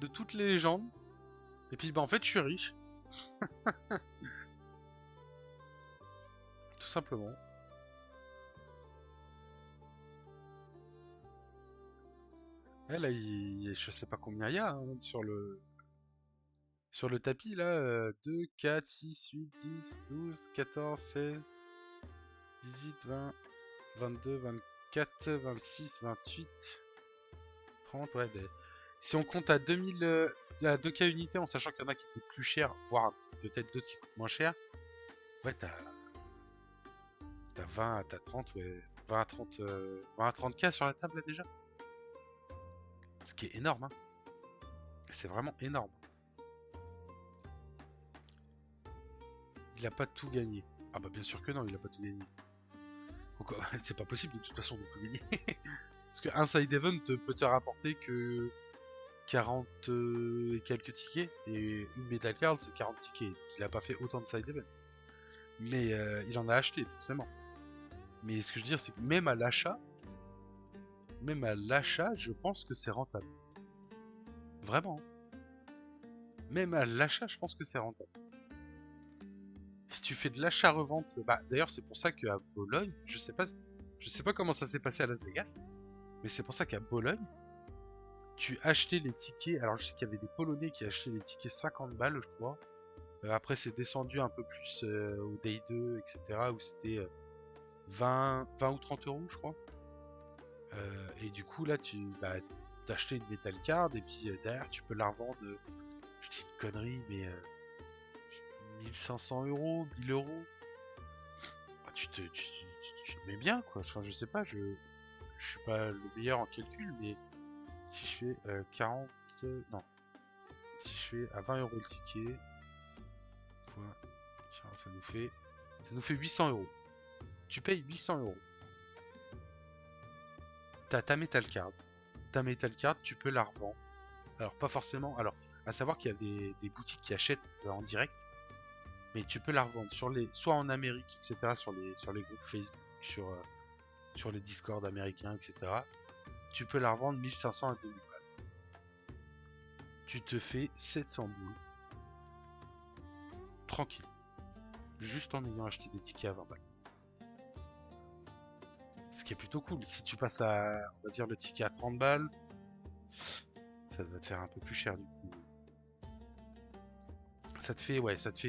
de toutes les légendes. Et puis bah en fait je suis riche. Tout simplement. Et là, je sais pas combien il y a hein, sur le tapis là. 2, 4, 6, 8, 10, 12, 14, 16, 18, 20, 22, 24, 26, 28, 30, ouais. Si on compte à 2000, à 2K unités, en sachant qu'il y en a qui coûtent plus cher, voire peut-être d'autres qui coûtent moins cher, ouais, t'as 20, t'as 30, ouais. 20 à 30, 20 à 30K sur la table là déjà. Ce qui est énorme, hein. C'est vraiment énorme. Il a pas tout gagné. Ah bah bien sûr que non, il a pas tout gagné. C'est pas possible de toute façon de tout gagner. Parce qu'un side event peut te rapporter que 40 et quelques tickets. Et une metal card c'est 40 tickets. Il a pas fait autant de side event. Mais il en a acheté forcément. Mais ce que je veux dire c'est que même à l'achat, je pense que c'est rentable. Vraiment. Même à l'achat, je pense que c'est rentable. Si tu fais de l'achat-revente, bah d'ailleurs c'est pour ça qu'à Bologne, je sais pas comment ça s'est passé à Las Vegas, mais c'est pour ça qu'à Bologne, tu achetais les tickets. Alors je sais qu'il y avait des Polonais qui achetaient les tickets 50 balles, je crois. Après c'est descendu un peu plus au Day 2, etc. où c'était 20 ou 30 euros, je crois. Et du coup là t'achetais une Metal Card et puis derrière tu peux la revendre, je dis une connerie, mais 1500 euros, 1000 euros. tu te mets bien, quoi. Enfin, je sais pas, je suis pas le meilleur en calcul, mais si je fais 40... non. Si je fais à 20 € le ticket, fois 40, ça nous fait 800 €. Tu payes 800 €. T'as ta Metal Card. Ta Metal Card, tu peux la revendre. Alors, pas forcément. Alors, à savoir qu'il y a des boutiques qui achètent en direct, mais tu peux la revendre soit en Amérique, etc., sur les groupes Facebook, sur les Discord américains, etc. Tu peux la revendre 1500 à 2000 balles. Tu te fais 700 boules. Tranquille. Juste en ayant acheté des tickets à 20 balles. Ce qui est plutôt cool. Si tu passes à, on va dire, le ticket à 30 balles, ça va te faire un peu plus cher du coup. Ça te fait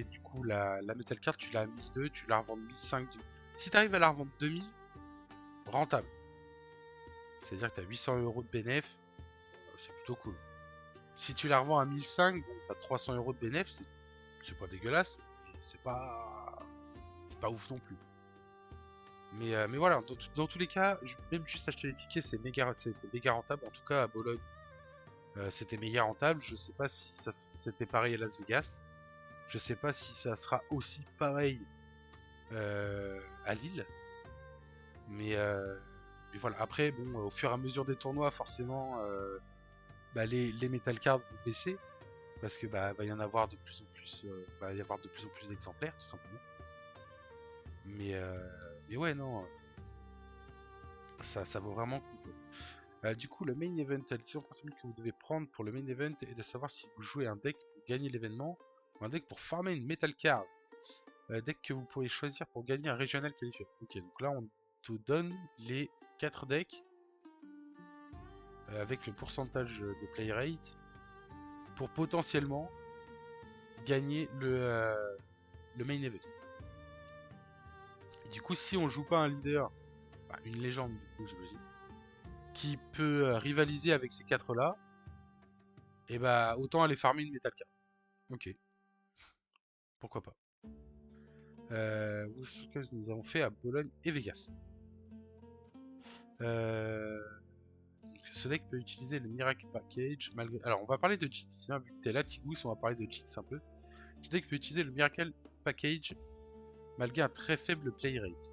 du coup la Metal Card, tu l'as à 1002, tu la revends 1500. Si tu arrives à la revendre 2000, rentable. C'est-à-dire que tu as 800 € de bénéf, c'est plutôt cool. Si tu la revends à 1500, bon, tu as 300 € de bénéf, c'est pas dégueulasse, mais c'est pas ouf non plus. Mais voilà, dans tous les cas, même juste acheter les tickets, c'était méga rentable. En tout cas, à Bologne, c'était méga rentable. Je sais pas si c'était pareil à Las Vegas. Je sais pas si ça sera aussi pareil à Lille. Mais voilà. Après, bon, au fur et à mesure des tournois, forcément, les Metal Cards vont baisser. Parce que va y en avoir de plus en plus, va y avoir de plus en plus d'exemplaires, tout simplement. Mais ouais, non, ça vaut vraiment le coup. Du coup, le main event, la décision principale que vous devez prendre pour le main event est de savoir si vous jouez un deck pour gagner l'événement ou un deck pour farmer une Metal Card. Deck que vous pouvez choisir pour gagner un régional qualifié. Ok, donc là on te donne les 4 decks avec le pourcentage de play rate pour potentiellement gagner le main event. Et du coup, si on joue pas un leader, une légende du coup, j'imagine, qui peut rivaliser avec ces 4 là, et autant aller farmer une Metal Card. Ok, pourquoi pas. Ce que nous avons fait à Bologne et Vegas. Ce deck peut utiliser le Miracle Package malgré... Alors on va parler de Jinx, hein, vu que t'es là Tigous, on va parler de Jinx un peu. Ce deck peut utiliser le Miracle Package malgré un très faible play rate.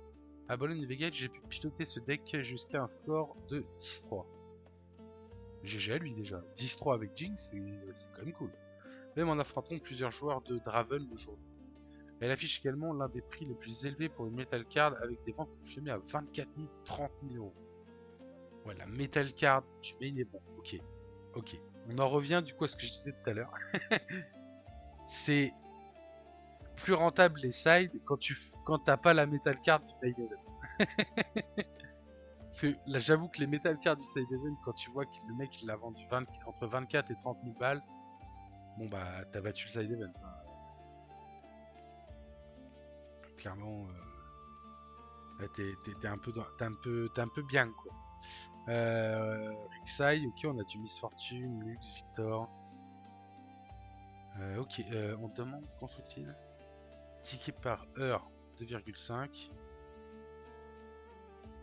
À Bologne et Vegas, j'ai pu piloter ce deck jusqu'à un score de 10-3. GG lui déjà. 10-3 avec Jinx, c'est quand même cool. Même en affrontant plusieurs joueurs de Draven le jour. Elle affiche également l'un des prix les plus élevés pour une Metal Card avec des ventes confirmées à 24 000, 30 000 €. Ouais, la Metal Card, tu mets une bon. Ok. Ok. On en revient du coup à ce que je disais tout à l'heure. C'est plus rentable les sides quand t'as pas la Metal Card du main event. Parce que là, j'avoue que les Metal Cards du side event, quand tu vois que le mec il l'a vendu entre 24 et 30 000 balles, bon t'as battu le side event. Hein. Clairement, t'es un peu bien quoi. Rixai, ok, on a du Miss Fortune, Lux, Victor. Ok, on demande constructive. Ticket par heure 2,5.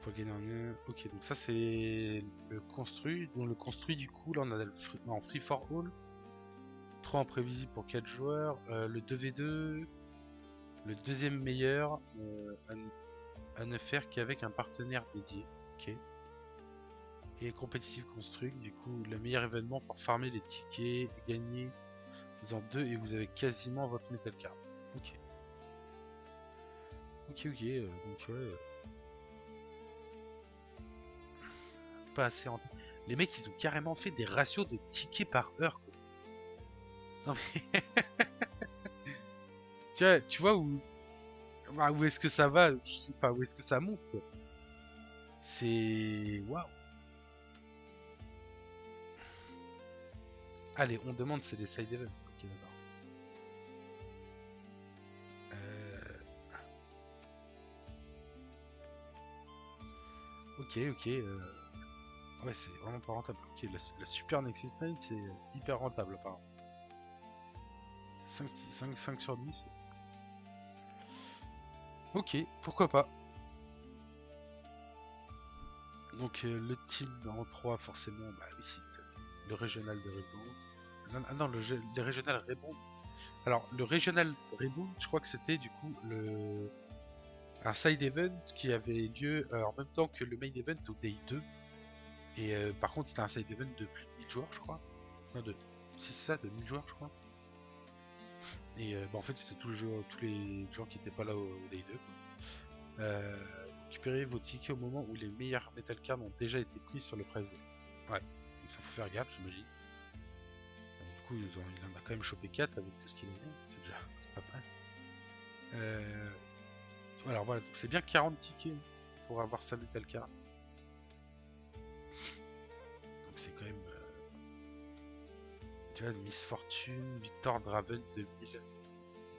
Faut gagner un. Ok, donc ça c'est le construit. Donc le construit du coup, là on a le free for all. 3 en prévisible pour 4 joueurs. Le 2v2. Le deuxième meilleur à ne faire qu'avec un partenaire dédié. Ok. Et compétitive construit, du coup le meilleur événement pour farmer les tickets et gagner en 2 et vous avez quasiment votre Metal Card. Ok. Ok, donc ouais. Pas assez rentable. Les mecs ils ont carrément fait des ratios de tickets par heure quoi. Non mais tu vois où est-ce que ça va, enfin où est-ce que ça monte quoi. C'est waouh. Allez, on demande c'est des side events. Ok, d'accord. Ok. Ouais, c'est vraiment pas rentable. Ok, la Super Nexus 9, c'est hyper rentable apparemment. 5 sur 10. Ok, pourquoi pas. Donc le team en 3 forcément, bah oui, le régional de Rebound. Ah non, les régional Rebound. Alors le régional Rebound, je crois que c'était du coup un side event qui avait lieu en même temps que le main event au Day 2. Et par contre, c'était un side event de plus de 1000 joueurs, je crois. Non, si c'est ça, de 1000 joueurs, je crois. Et bah, en fait, c'était tous les gens qui n'étaient pas là au Day 2. Récupérez vos tickets au moment où les meilleurs Metal Cards ont déjà été pris sur le prize wheel. Ouais, donc ça faut faire gaffe, j'imagine. Du coup, il en a quand même chopé 4 avec tout ce qu'il a vu, c'est déjà pas mal. Alors voilà, donc c'est bien 40 tickets pour avoir sa Metal Card. Donc c'est quand même. Tu vois, Miss Fortune, Victor Draven 2000,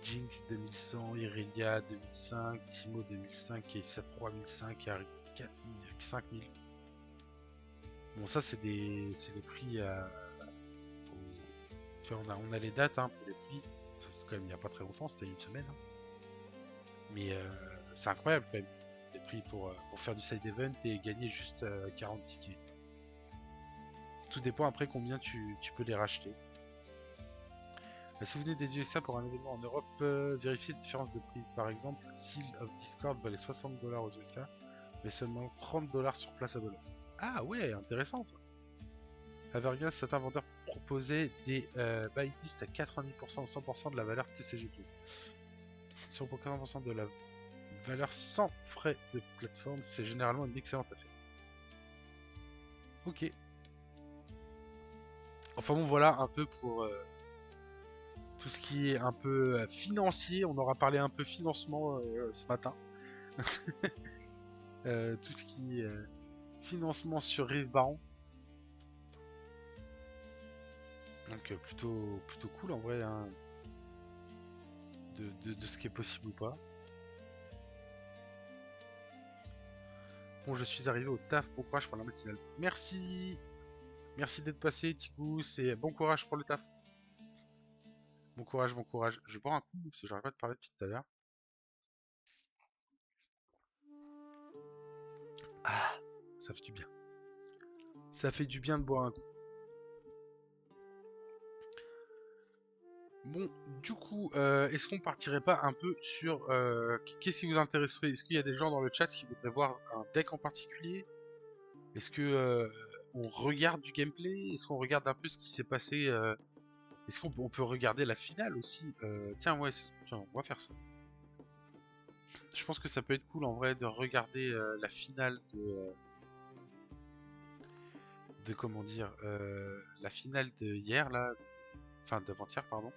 Jinx 2100, Irelia 2005, Timo 2005, Keissa 3005, Harry 4000, 5000. Bon, ça, c'est des prix tu vois, on a les dates hein, pour les prix. Ça, c'était quand même il n'y a pas très longtemps, c'était une semaine. Hein. Mais c'est incroyable quand même, les prix pour faire du side event et gagner juste 40 tickets. Tout dépend après combien tu peux les racheter. Si vous venez des USA pour un événement en Europe, vérifiez la différence de prix. Par exemple, Seal of Discord valait 60$ aux USA, mais seulement 30$ sur place à Bologne. Ah ouais, intéressant ça. À Vegas, certains vendeurs proposaient des buy list à 90% ou 100% de la valeur TCG+. Ils sont pour 40% de la valeur sans frais de plateforme, c'est généralement une excellente affaire. Ok. Enfin bon, voilà un peu pour tout ce qui est un peu financier. On aura parlé un peu financement ce matin. Tout ce qui est financement sur Rive Baron. Donc plutôt cool en vrai hein, de ce qui est possible ou pas. Bon, je suis arrivé au taf. Bon courage pour la matinale. Merci. Merci d'être passé, Tigou. C'est bon courage pour le taf. Bon courage, bon courage. Je vais boire un coup parce que j'arrête pas de parler depuis tout à l'heure. Ah, ça fait du bien. Ça fait du bien de boire un coup. Bon, du coup, est-ce qu'on partirait pas un peu sur qu'est-ce qui vous intéresserait? Est-ce qu'il y a des gens dans le chat qui voudraient voir un deck en particulier? Est-ce que on regarde du gameplay? Est-ce qu'on regarde un peu ce qui s'est passé? Est-ce qu'on peut regarder la finale aussi? Tiens, ouais, tiens, on va faire ça. Je pense que ça peut être cool en vrai de regarder la finale de comment dire, la finale de hier là, enfin d'avant-hier pardon,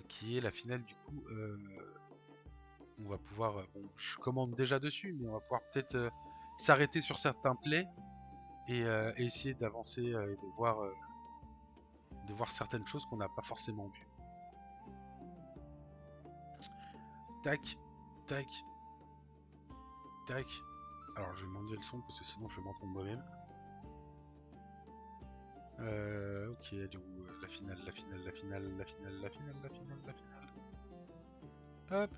qui est la finale du coup. On va pouvoir, bon, je commande déjà dessus, mais on va pouvoir peut-être s'arrêter sur certains plays et essayer d'avancer et de voir certaines choses qu'on n'a pas forcément vues. Tac, tac, tac. Alors je vais m'enlever le son parce que sinon je vais m'entendre moi-même. Ok, du coup, la finale, la finale, la finale, la finale, la finale, la finale, la finale. Hop,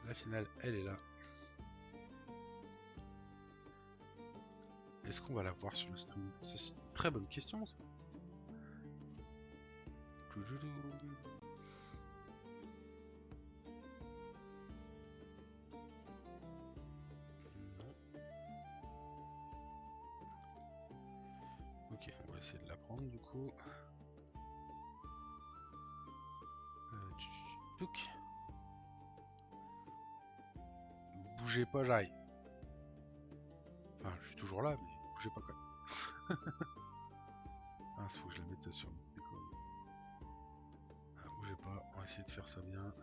la finale, elle est là. Est-ce qu'on va la voir sur le stream? C'est une très bonne question, ça. Ok, on va essayer de la prendre du coup. Touc. Bougez pas, j'arrive. Enfin, je suis toujours là, mais bougez pas quand même. Ah, il faut que je la mette sur le décor. Ah, bougez pas, on va essayer de faire ça bien.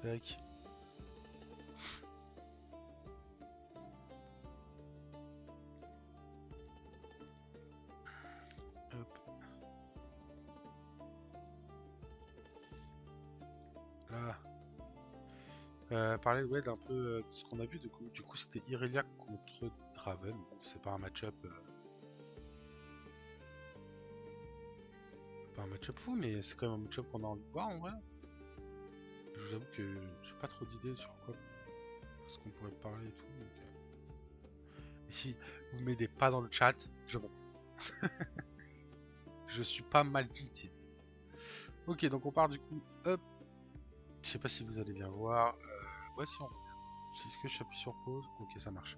Tac. Hop. Là. Parler ouais, d'un peu de ce qu'on a vu. Du coup c'était Irelia contre Draven. Bon, c'est pas un match-up. Pas un match-up fou, mais c'est quand même un match-up qu'on a envie de voir en vrai. Je vous avoue que j'ai pas trop d'idées sur quoi ce qu'on pourrait parler et tout. Et si vous m'aidez pas dans le chat, je m'en fous. Je suis pas mal guilty. Ok, donc on part du coup. Hop. Je sais pas si vous allez bien voir. Voici on. Est-ce que j'appuie sur pause? Ok, ça marche.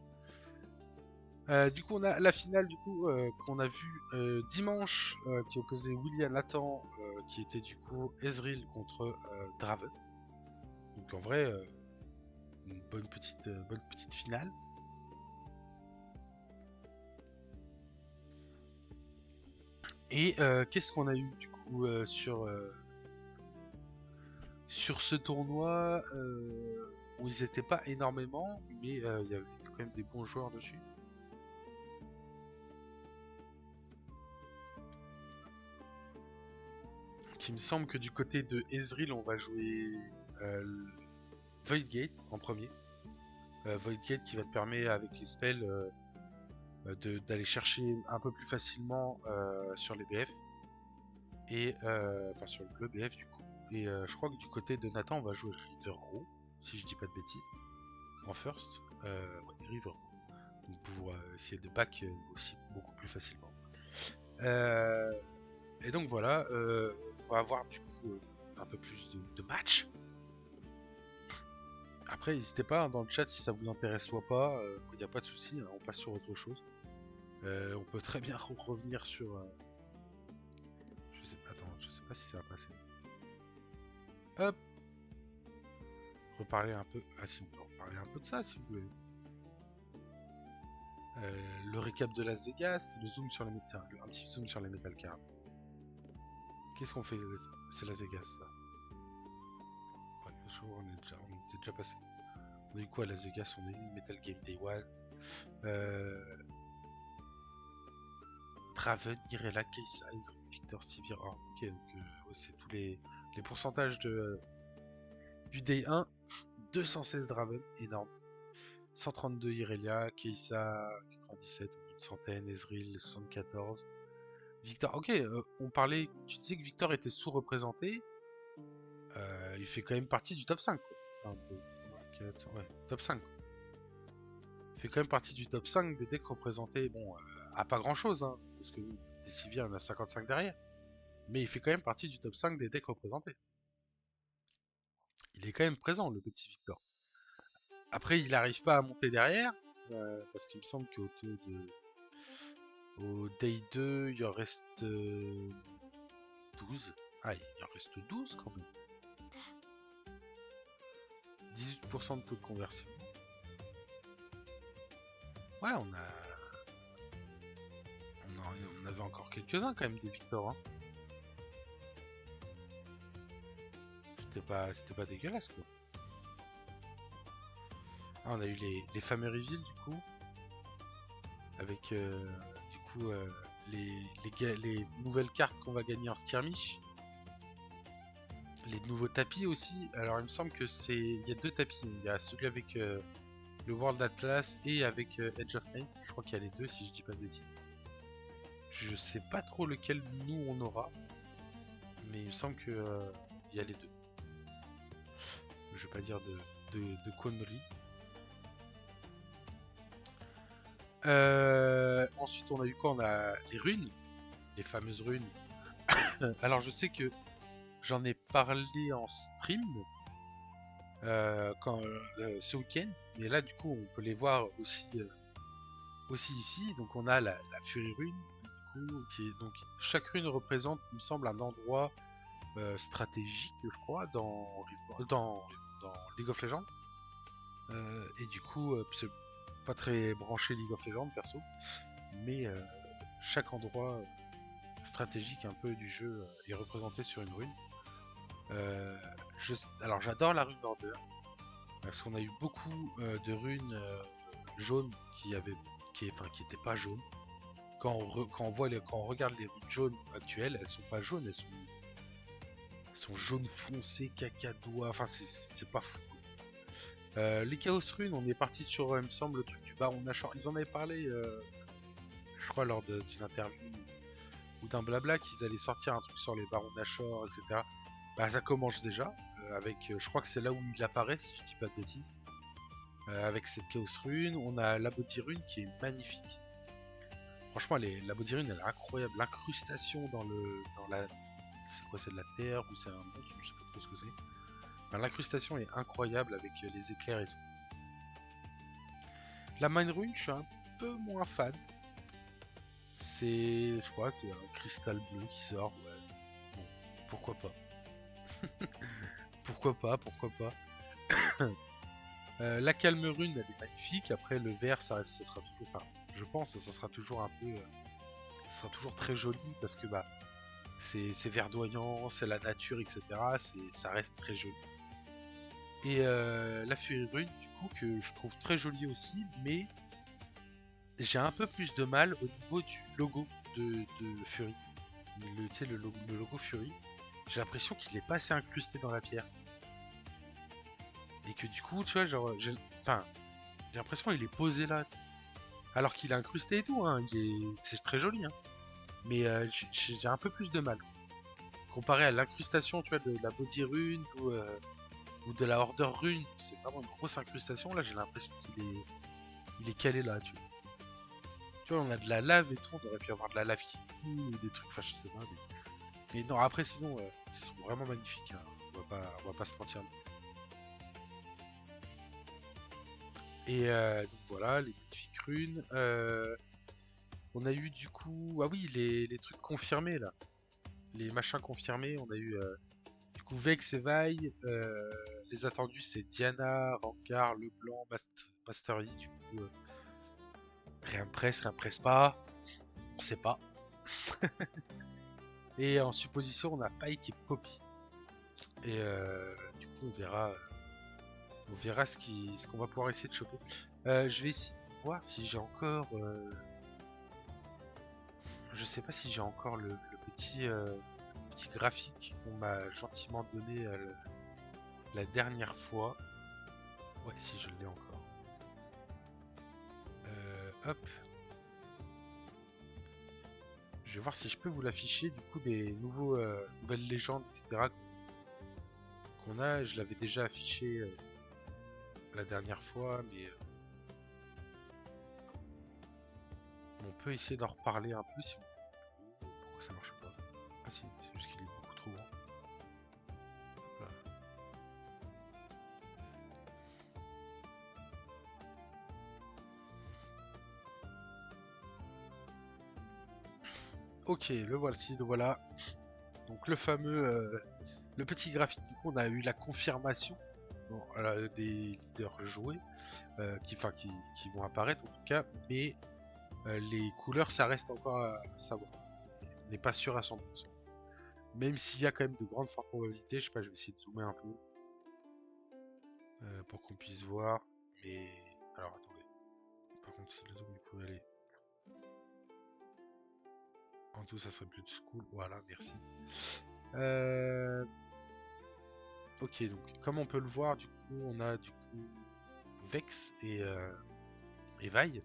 Du coup, on a la finale du coup qu'on a vu dimanche, qui opposait William Nathan, qui était du coup Ezreal contre Draven. Donc en vrai, une bonne petite finale. Et qu'est-ce qu'on a eu du coup sur ce tournoi où ils n'étaient pas énormément, mais il y avait quand même des bons joueurs dessus. Donc, il me semble que du côté de Ezreal, on va jouer Voidgate en premier. Voidgate qui va te permettre avec les spells d'aller chercher un peu plus facilement sur les BF. Et enfin sur le BF du coup. Et je crois que du côté de Nathan, on va jouer Riverro, si je dis pas de bêtises, en first. Ouais, Riverro. Donc pour essayer de back aussi beaucoup plus facilement. Et donc voilà, on va avoir du coup un peu plus de matchs. Après, n'hésitez pas hein, dans le chat si ça vous intéresse soit pas, il n'y a pas de souci, hein, on passe sur autre chose. On peut très bien revenir sur. Attends, je sais pas si ça va passer. Hop, reparler un peu. Ah si, on peut reparler un peu de ça si vous voulez. Le récap de Las Vegas, le zoom sur les un petit zoom sur les Metal Cards. Qu'est-ce qu'on fait? C'est Las Vegas ça. Ouais, le jour on était déjà passé. On a eu quoi à Las Vegas? On a eu Metal Game Day 1. Draven, Irela, Keisa, Ezreal, Victor, Sivir. Oh, ok, donc ouais, c'est tous les pourcentages du Day 1. 216 Draven, énorme. 132 Irelia, Keisa 97, une centaine, Ezreal 74. Victor, ok, on parlait, tu disais que Victor était sous-représenté. Il fait quand même partie du top 5. Quoi. 1, 2, 3, 4, ouais, top 5. Quoi. Il fait quand même partie du top 5 des decks représentés. Bon, à pas grand chose, hein, parce que des Sivir, on a 55 derrière. Mais il fait quand même partie du top 5 des decks représentés. Il est quand même présent, le petit Victor. Après, il n'arrive pas à monter derrière, parce qu'il me semble au Day 2, il en reste 12. Ah, il en reste 12 quand même. 18% de taux de conversion. Ouais, on avait encore quelques-uns quand même des Victor. Hein. C'était pas dégueulasse quoi. Ah, on a eu les fameux reveals du coup. Avec du coup les nouvelles cartes qu'on va gagner en skirmish. Les nouveaux tapis aussi. Alors il me semble que il y a deux tapis. Il y a celui avec le World Atlas et avec Edge of Night. Je crois qu'il y a les deux si je dis pas de bêtises. Je sais pas trop lequel nous on aura. Mais il me semble que il y a les deux. Je vais pas dire de conneries. Ensuite on a eu quoi? On a les runes. Les fameuses runes. Alors je sais que j'en ai parlé en stream ce week-end, mais là du coup on peut les voir aussi ici. Donc on a la Fury Rune, du coup, donc chaque rune représente, il me semble, un endroit stratégique, je crois, dans League of Legends. Et du coup, c'est pas très branché League of Legends perso, mais chaque endroit stratégique un peu du jeu est représenté sur une rune. Alors j'adore la rune border parce qu'on a eu beaucoup de runes jaunes qui étaient pas jaunes. Quand on regarde les runes jaunes actuelles, elles sont pas jaunes, elles sont jaunes foncées, cacadois. Enfin c'est pas fou. Les Chaos Runes, on est parti sur, il me semble, le truc du Baron Nashor. Ils en avaient parlé, je crois, lors d'une interview ou d'un blabla, qu'ils allaient sortir un truc sur les Barons Nashor, etc. Bah, ça commence déjà, avec, je crois que c'est là où il apparaît, si je dis pas de bêtises. Avec cette Chaos Rune, on a la Body Rune qui est magnifique. Franchement, la Body Rune, elle est incroyable. L'incrustation dans la, c'est quoi, c'est de la terre ou c'est un monstre, je sais pas trop ce que c'est. Enfin, l'incrustation est incroyable avec les éclairs et tout. La Mine Rune, je suis un peu moins fan. C'est, je crois, qu'il y a un cristal bleu qui sort. Ouais. Bon, pourquoi pas. Pourquoi pas, pourquoi pas. La Calme Rune, elle est magnifique. Après, le vert, ça sera toujours, enfin, je pense, ça sera toujours un peu, ça sera toujours très joli parce que bah, c'est verdoyant, c'est la nature, etc. Ça reste très joli. Et la Fury Rune, du coup, que je trouve très jolie aussi, mais j'ai un peu plus de mal au niveau du logo de Fury. Tu sais, le logo Fury, j'ai l'impression qu'il est pas assez incrusté dans la pierre. Et que du coup, tu vois, genre, enfin, j'ai l'impression qu'il est posé là. Alors qu'il est incrusté et tout, hein, c'est très joli, hein. Mais j'ai un peu plus de mal. Comparé à l'incrustation, tu vois, de la Body Rune ou de la Order Rune, c'est vraiment une grosse incrustation. Là, j'ai l'impression il est calé là, tu vois. Tu vois, on a de la lave et tout, on aurait pu avoir de la lave qui coule ou des trucs, enfin, je sais pas. Mais non, après, sinon, ils sont vraiment magnifiques, hein. On va pas se mentir. Et donc voilà, les magnifiques runes. On a eu du coup, ah oui, les trucs confirmés là. Les machins confirmés, on a eu du coup Vex et Vi. Les attendus, c'est Diana, Rankar, Leblanc, Master Yi. Du coup, rien me presse pas. On sait pas. Et en supposition, on a Pike et Poppy. Et du coup, on verra ce qu'on va pouvoir essayer de choper. Je vais essayer de voir si j'ai encore. Je sais pas si j'ai encore le petit graphique qu'on m'a gentiment donné la dernière fois. Ouais, si je l'ai encore. Hop. Je vais voir si je peux vous l'afficher du coup des nouvelles légendes, etc. qu'on a. Je l'avais déjà affiché la dernière fois, mais on peut essayer d'en reparler un peu si vous... Pourquoi ça marche pas? Ah si, c'est juste qu'il est beaucoup trop grand. Voilà. Ok, le voici, le voilà. Donc le petit graphique, du coup, on a eu la confirmation des leaders joués, qui vont apparaître en tout cas, mais les couleurs, ça reste encore à savoir. On n'est pas sûr à 100%. Même s'il y a quand même de grandes fortes probabilités, je sais pas, je vais essayer de zoomer un peu pour qu'on puisse voir. Mais alors attendez. Par contre, si le zoom il pouvait aller en dessous, ça serait plus de school. Voilà, merci. Ok, donc comme on peut le voir, du coup, on a du coup Vex et Vi.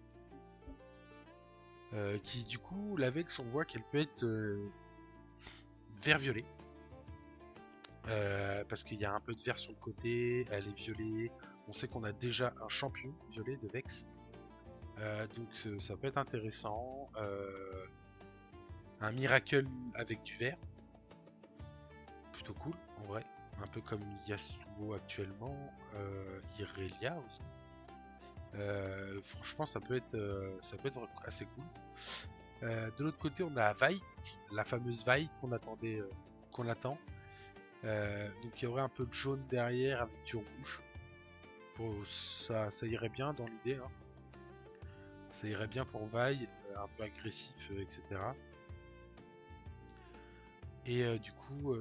Qui du coup, la Vex, on voit qu'elle peut être vert-violet. Parce qu'il y a un peu de vert sur le côté, elle est violet. On sait qu'on a déjà un champion violet de Vex. Donc ça peut être intéressant. Un Miracle avec du vert. Plutôt cool, en vrai. Un peu comme Yasuo actuellement. Irelia aussi. Franchement, ça peut être assez cool. De l'autre côté, on a Vi, la fameuse Vi qu'on attend. Donc il y aurait un peu de jaune derrière avec du rouge. Bon, ça irait bien dans l'idée, hein. Ça irait bien pour Vi, un peu agressif, etc. Et du coup,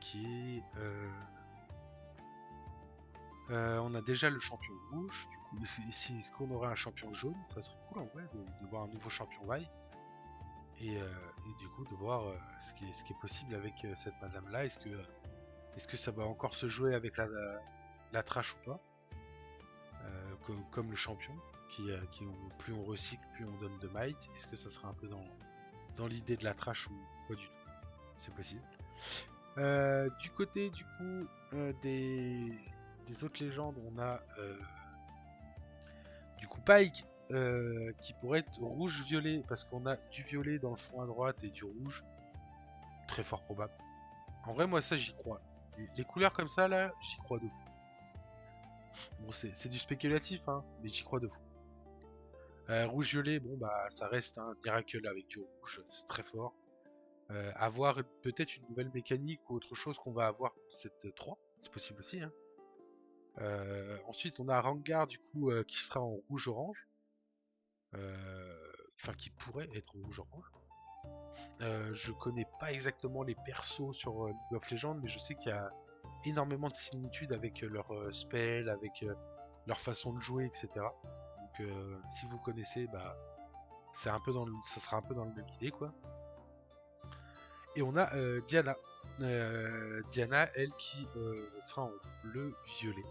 qui est... on a déjà le champion rouge. Du coup, est-ce qu'on aurait un champion jaune? Ça serait cool en vrai de voir un nouveau champion Vi. Et du coup de voir ce qui est possible avec cette madame là. Est-ce que ça va encore se jouer avec la trash ou pas, comme le champion plus on recycle, plus on donne de might. Est-ce que ça sera un peu dans l'idée de la trash ou pas du tout? C'est possible. Du côté du coup des autres légendes, on a du coup Pike qui pourrait être rouge-violet parce qu'on a du violet dans le fond à droite et du rouge. Très fort probable. En vrai, moi ça j'y crois. Les couleurs comme ça là, j'y crois de fou. Bon, c'est du spéculatif, hein, mais j'y crois de fou. Rouge-violet, bon bah ça reste un miracle avec du rouge, c'est très fort. Avoir peut-être une nouvelle mécanique ou autre chose qu'on va avoir dans cette 3, c'est possible aussi. Hein. Ensuite, on a Rengar du coup qui sera en rouge-orange, enfin qui pourrait être en rouge-orange. Je connais pas exactement les persos sur League of Legends, mais je sais qu'il y a énormément de similitudes avec leur spell, avec leur façon de jouer, etc. Donc, si vous connaissez, bah, c'est un peu ça sera un peu dans le même idée, quoi. Et on a Diana. Diana, elle, qui sera en bleu-violet.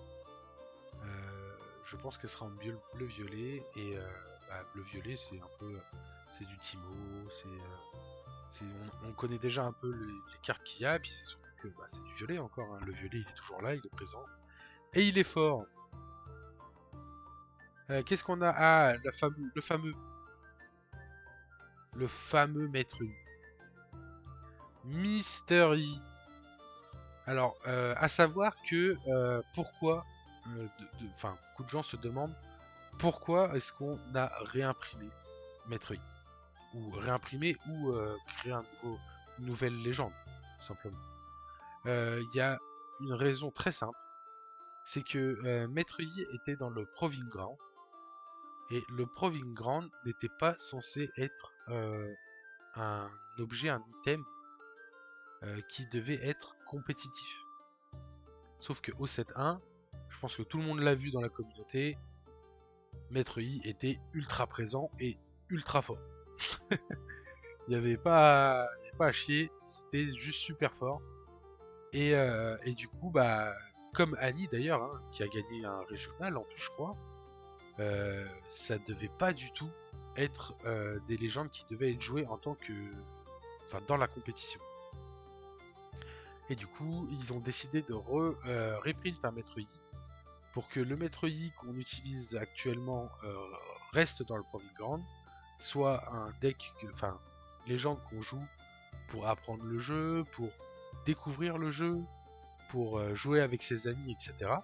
Je pense qu'elle sera en bleu-violet. Et bah, bleu-violet, c'est un peu. C'est du Timo. On connaît déjà un peu les cartes qu'il y a. Puis c'est surtout que bah, c'est du violet encore. Hein. Le violet, il est toujours là, il est présent. Et il est fort. Qu'est-ce qu'on a? Ah, le fameux maître Yi. Mister Yi. Alors, à savoir que pourquoi, enfin, beaucoup de gens se demandent pourquoi est-ce qu'on a réimprimé Maître Yi ou réimprimé ou créé une nouvelle légende, tout simplement. Il y a une raison très simple, c'est que Maître Yi était dans le Proving Ground et le Proving Ground n'était pas censé être un objet, un item qui devait être compétitif. Sauf que au 7-1, je pense que tout le monde l'a vu dans la communauté, Maître Yi était ultra présent et ultra fort. Il n'y avait pas à chier, c'était juste super fort. Et du coup, bah, comme Annie d'ailleurs, hein, qui a gagné un régional en plus, je crois, ça devait pas du tout être des légendes qui devaient être jouées en tant que. Enfin, dans la compétition. Et du coup, ils ont décidé de reprint un Maître Yi pour que le Maître Yi qu'on utilise actuellement reste dans le Proving Ground, soit un deck, enfin, légende qu'on joue pour apprendre le jeu, pour découvrir le jeu, pour jouer avec ses amis, etc.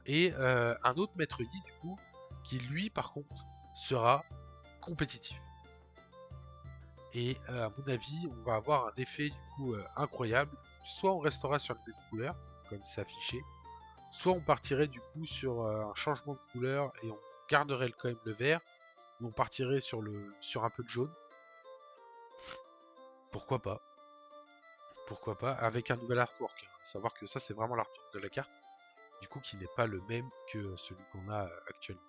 Et un autre Maître Yi, du coup, qui lui, par contre, sera compétitif. Et à mon avis, on va avoir un effet, du coup, incroyable. Soit on restera sur la même couleur, comme c'est affiché, soit on partirait du coup sur un changement de couleur et on garderait quand même le vert, mais on partirait sur un peu de jaune. Pourquoi pas? Pourquoi pas? Avec un nouvel artwork. Hein. Savoir que ça, c'est vraiment l'artwork de la carte. Du coup, qui n'est pas le même que celui qu'on a actuellement.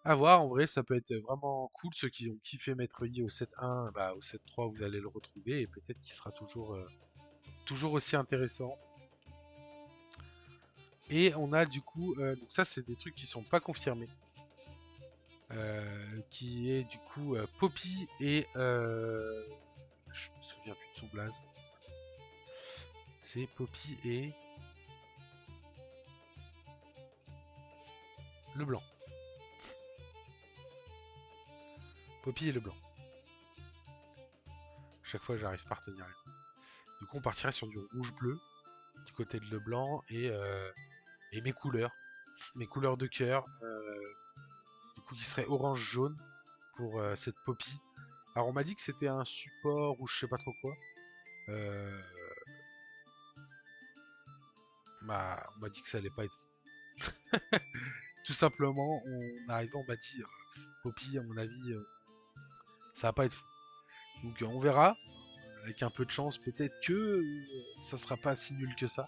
À voir, en vrai, ça peut être vraiment cool. Ceux qui ont kiffé Maître Yi au 7.1, bah, au 7.3, vous allez le retrouver et peut-être qu'il sera toujours aussi intéressant. Et on a du coup, donc ça, c'est des trucs qui sont pas confirmés. Qui est du coup Poppy et je me souviens plus de son blaze. C'est Poppy et Leblanc. Poppy et Leblanc. Chaque fois, j'arrive pas à retenir les noms. Du coup, on partirait sur du rouge-bleu du côté de Leblanc et mes couleurs de cœur, du coup, qui serait orange-jaune pour cette Poppy. Alors, on m'a dit que c'était un support ou je sais pas trop quoi. Euh, on m'a dit que ça allait pas être tout simplement, on arrivait, on m'a dit, Poppy, à mon avis, ça va pas être fou. Donc on verra, avec un peu de chance, peut-être que ça sera pas si nul que ça,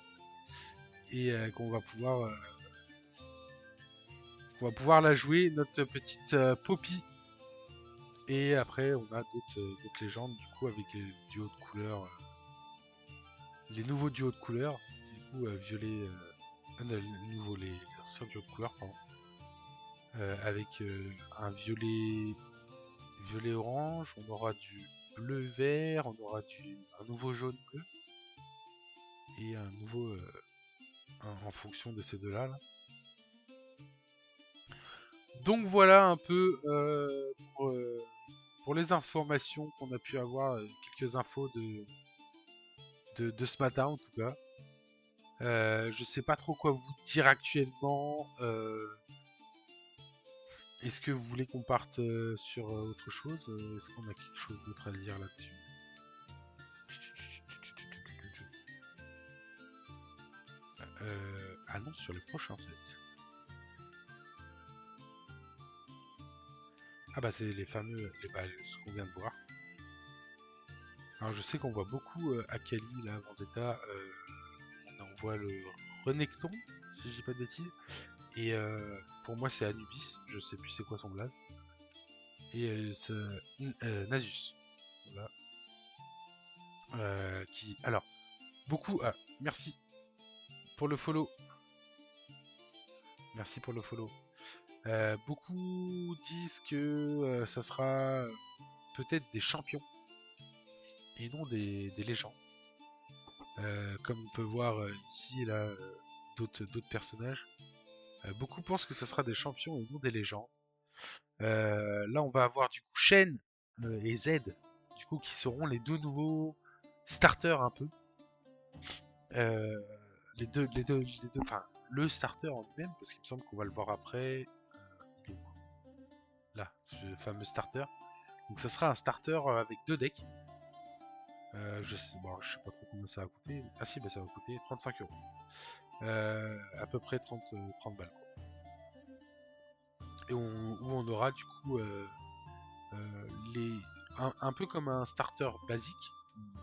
et qu'on va pouvoir la jouer, notre petite Poppy. Et après, on a d'autres légendes, du coup, avec les duos de couleurs, les nouveaux duos de couleurs, du coup, violet, non, les anciens duos de couleurs, pardon, avec un violet orange, on aura du bleu-vert, on aura un nouveau jaune-bleu et un nouveau en fonction de ces deux-là. Là. Donc voilà un peu pour les informations qu'on a pu avoir, quelques infos de ce matin en tout cas. Je sais pas trop quoi vous dire actuellement. Est-ce que vous voulez qu'on parte sur autre chose? Est-ce qu'on a quelque chose d'autre à dire là-dessus? Annonce sur le prochain set. Ah bah c'est les fameux, ce qu'on vient de voir. Alors je sais qu'on voit beaucoup Akali, là, Vendetta, on voit le Renekton, si je dis pas de bêtises. Et pour moi c'est Anubis, je sais plus c'est quoi son blaze. Et Nasus. Voilà. Alors, beaucoup... Ah, merci pour le follow. Merci pour le follow. Beaucoup disent que ça sera peut-être des champions et non des légendes. Comme on peut voir ici, là, d'autres personnages. Beaucoup pensent que ça sera des champions et non des légendes. Là, on va avoir du coup Shen et Z, du coup, qui seront les deux nouveaux starters un peu. Enfin, le starter en lui-même, parce qu'il me semble qu'on va le voir après. Il est où? Là, ce fameux starter. Donc ça sera un starter avec deux decks. Je sais pas trop combien ça va coûter. Ah si, bah ça va coûter 35 euros. À peu près 30 balles. Quoi. Et où on aura du coup un peu comme un starter basique,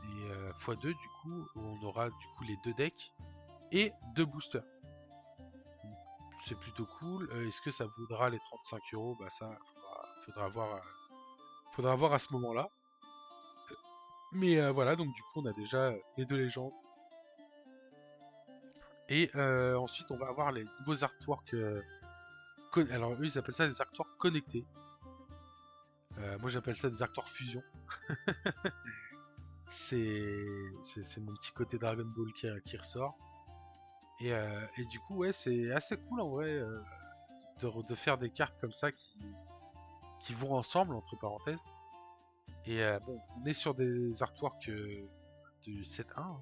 et x2 du coup, où on aura du coup les deux decks et deux boosters. C'est plutôt cool. Est-ce que ça vaudra les 35 euros? Bah ça, faudra voir à ce moment-là. Mais voilà, donc du coup on a déjà les deux légendes. Et ensuite on va avoir les nouveaux artworks. Alors eux ils appellent ça des artworks connectés. Moi j'appelle ça des artworks fusion. c'est mon petit côté Dragon Ball qui ressort. Et du coup ouais c'est assez cool en vrai de faire des cartes comme ça qui vont ensemble entre parenthèses. Et bon on est sur des artworks du set 1 hein,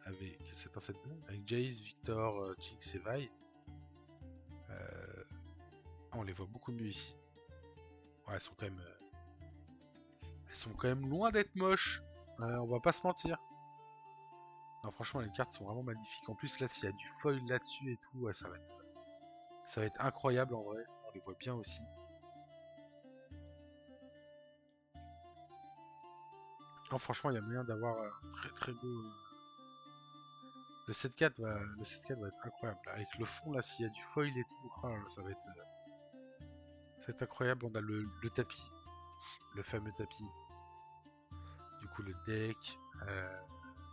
avec set 1 set 2 avec Jace, Victor, Jinx et Vi. On les voit beaucoup mieux ici. Ouais, elles sont quand même loin d'être moches. On va pas se mentir. Non, franchement, les cartes sont vraiment magnifiques. En plus, là, s'il y a du foil là-dessus et tout, ouais, ça va être incroyable en vrai. On les voit bien aussi. Non, franchement, il y a moyen d'avoir un très très beau. Le 7-4 va être incroyable. Avec le fond, là, s'il y a du foil et tout, oh là, ça va être incroyable. On a le tapis, le fameux tapis. Du coup, le deck.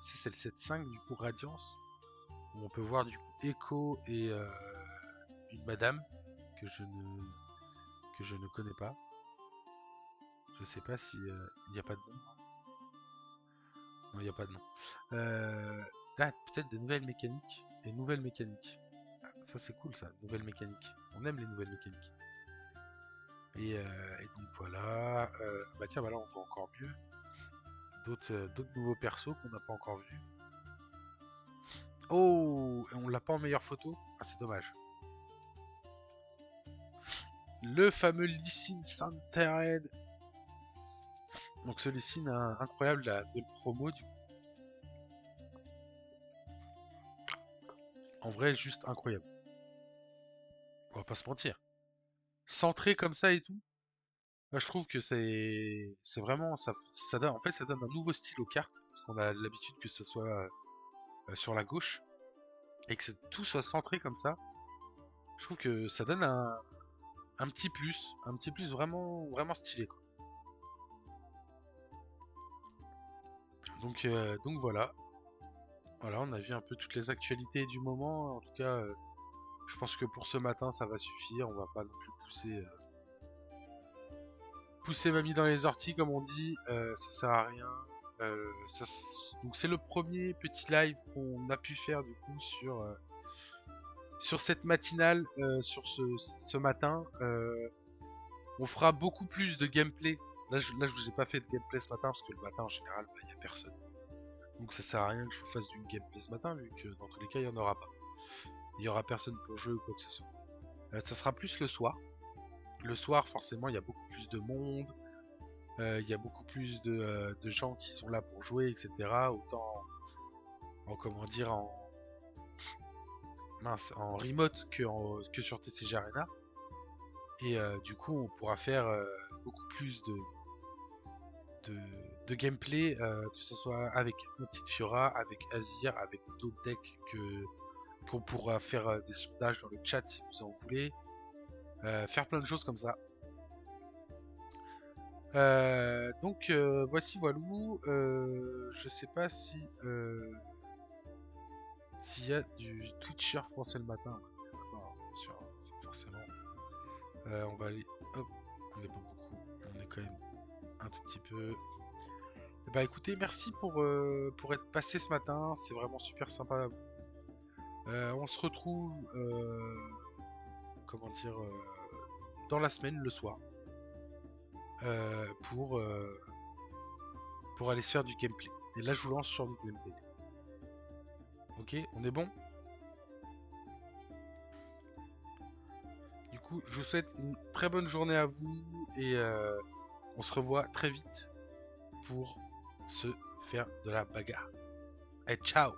Ça, c'est le 7-5, du coup, Radiance. Où on peut voir du coup Echo et une madame que je ne connais pas. Je sais pas si il n'y a pas de nom. Non, il n'y a pas de nom. Peut-être de nouvelles mécaniques. Et nouvelles mécaniques. Ah, ça c'est cool ça, nouvelles mécaniques. On aime les nouvelles mécaniques. Et donc voilà. Bah tiens, voilà, on voit encore mieux. D'autres nouveaux persos qu'on n'a pas encore vus. Oh, et on l'a pas en meilleure photo. Ah, c'est dommage. Le fameux Lee Sin Saint-Tered. Donc ce Lee Sin incroyable, la nouvelle promo du coup. En vrai, juste incroyable. On va pas se mentir. Centré comme ça et tout. Moi, je trouve que c'est vraiment ça donne en fait ça donne un nouveau style aux cartes parce qu'on a l'habitude que ce soit sur la gauche et que tout soit centré comme ça. Je trouve que ça donne un petit plus vraiment vraiment stylé quoi. Donc voilà. Voilà, on a vu un peu toutes les actualités du moment. En tout cas, je pense que pour ce matin, ça va suffire. On va pas non plus pousser pousser mamie dans les orties, comme on dit, ça sert à rien. Donc c'est le premier petit live qu'on a pu faire du coup sur cette matinale, sur ce matin. On fera beaucoup plus de gameplay. Là, je vous ai pas fait de gameplay ce matin parce que le matin en général, il n'y a personne. Donc ça sert à rien que je vous fasse du gameplay ce matin vu que dans tous les cas, il n'y en aura pas. Il y aura personne pour jouer ou quoi que ce soit. Ça sera plus le soir. Le soir, forcément, il y a beaucoup plus de monde. Il y a beaucoup plus de gens qui sont là pour jouer, etc. Autant comment dire, en remote que sur TCG Arena. Et du coup, on pourra faire beaucoup plus de gameplay, que ce soit avec ma petite Fiora, avec Azir, avec d'autres decks qu'on pourra faire des sondages dans le chat si vous en voulez. Faire plein de choses comme ça. Donc voici Walou. Je sais pas si s'il y a du Twitcher français le matin. Non, bien sûr, forcément. On va aller. Hop, on n'est pas beaucoup. On est quand même un tout petit peu. Bah écoutez, merci pour être passé ce matin. C'est vraiment super sympa. On se retrouve, comment dire, dans la semaine, le soir, euh, pour, euh, pour aller se faire du gameplay. Et là, je vous lance sur du gameplay. Ok, on est bon? Du coup, je vous souhaite une très bonne journée à vous et on se revoit très vite pour se faire de la bagarre. Et ciao!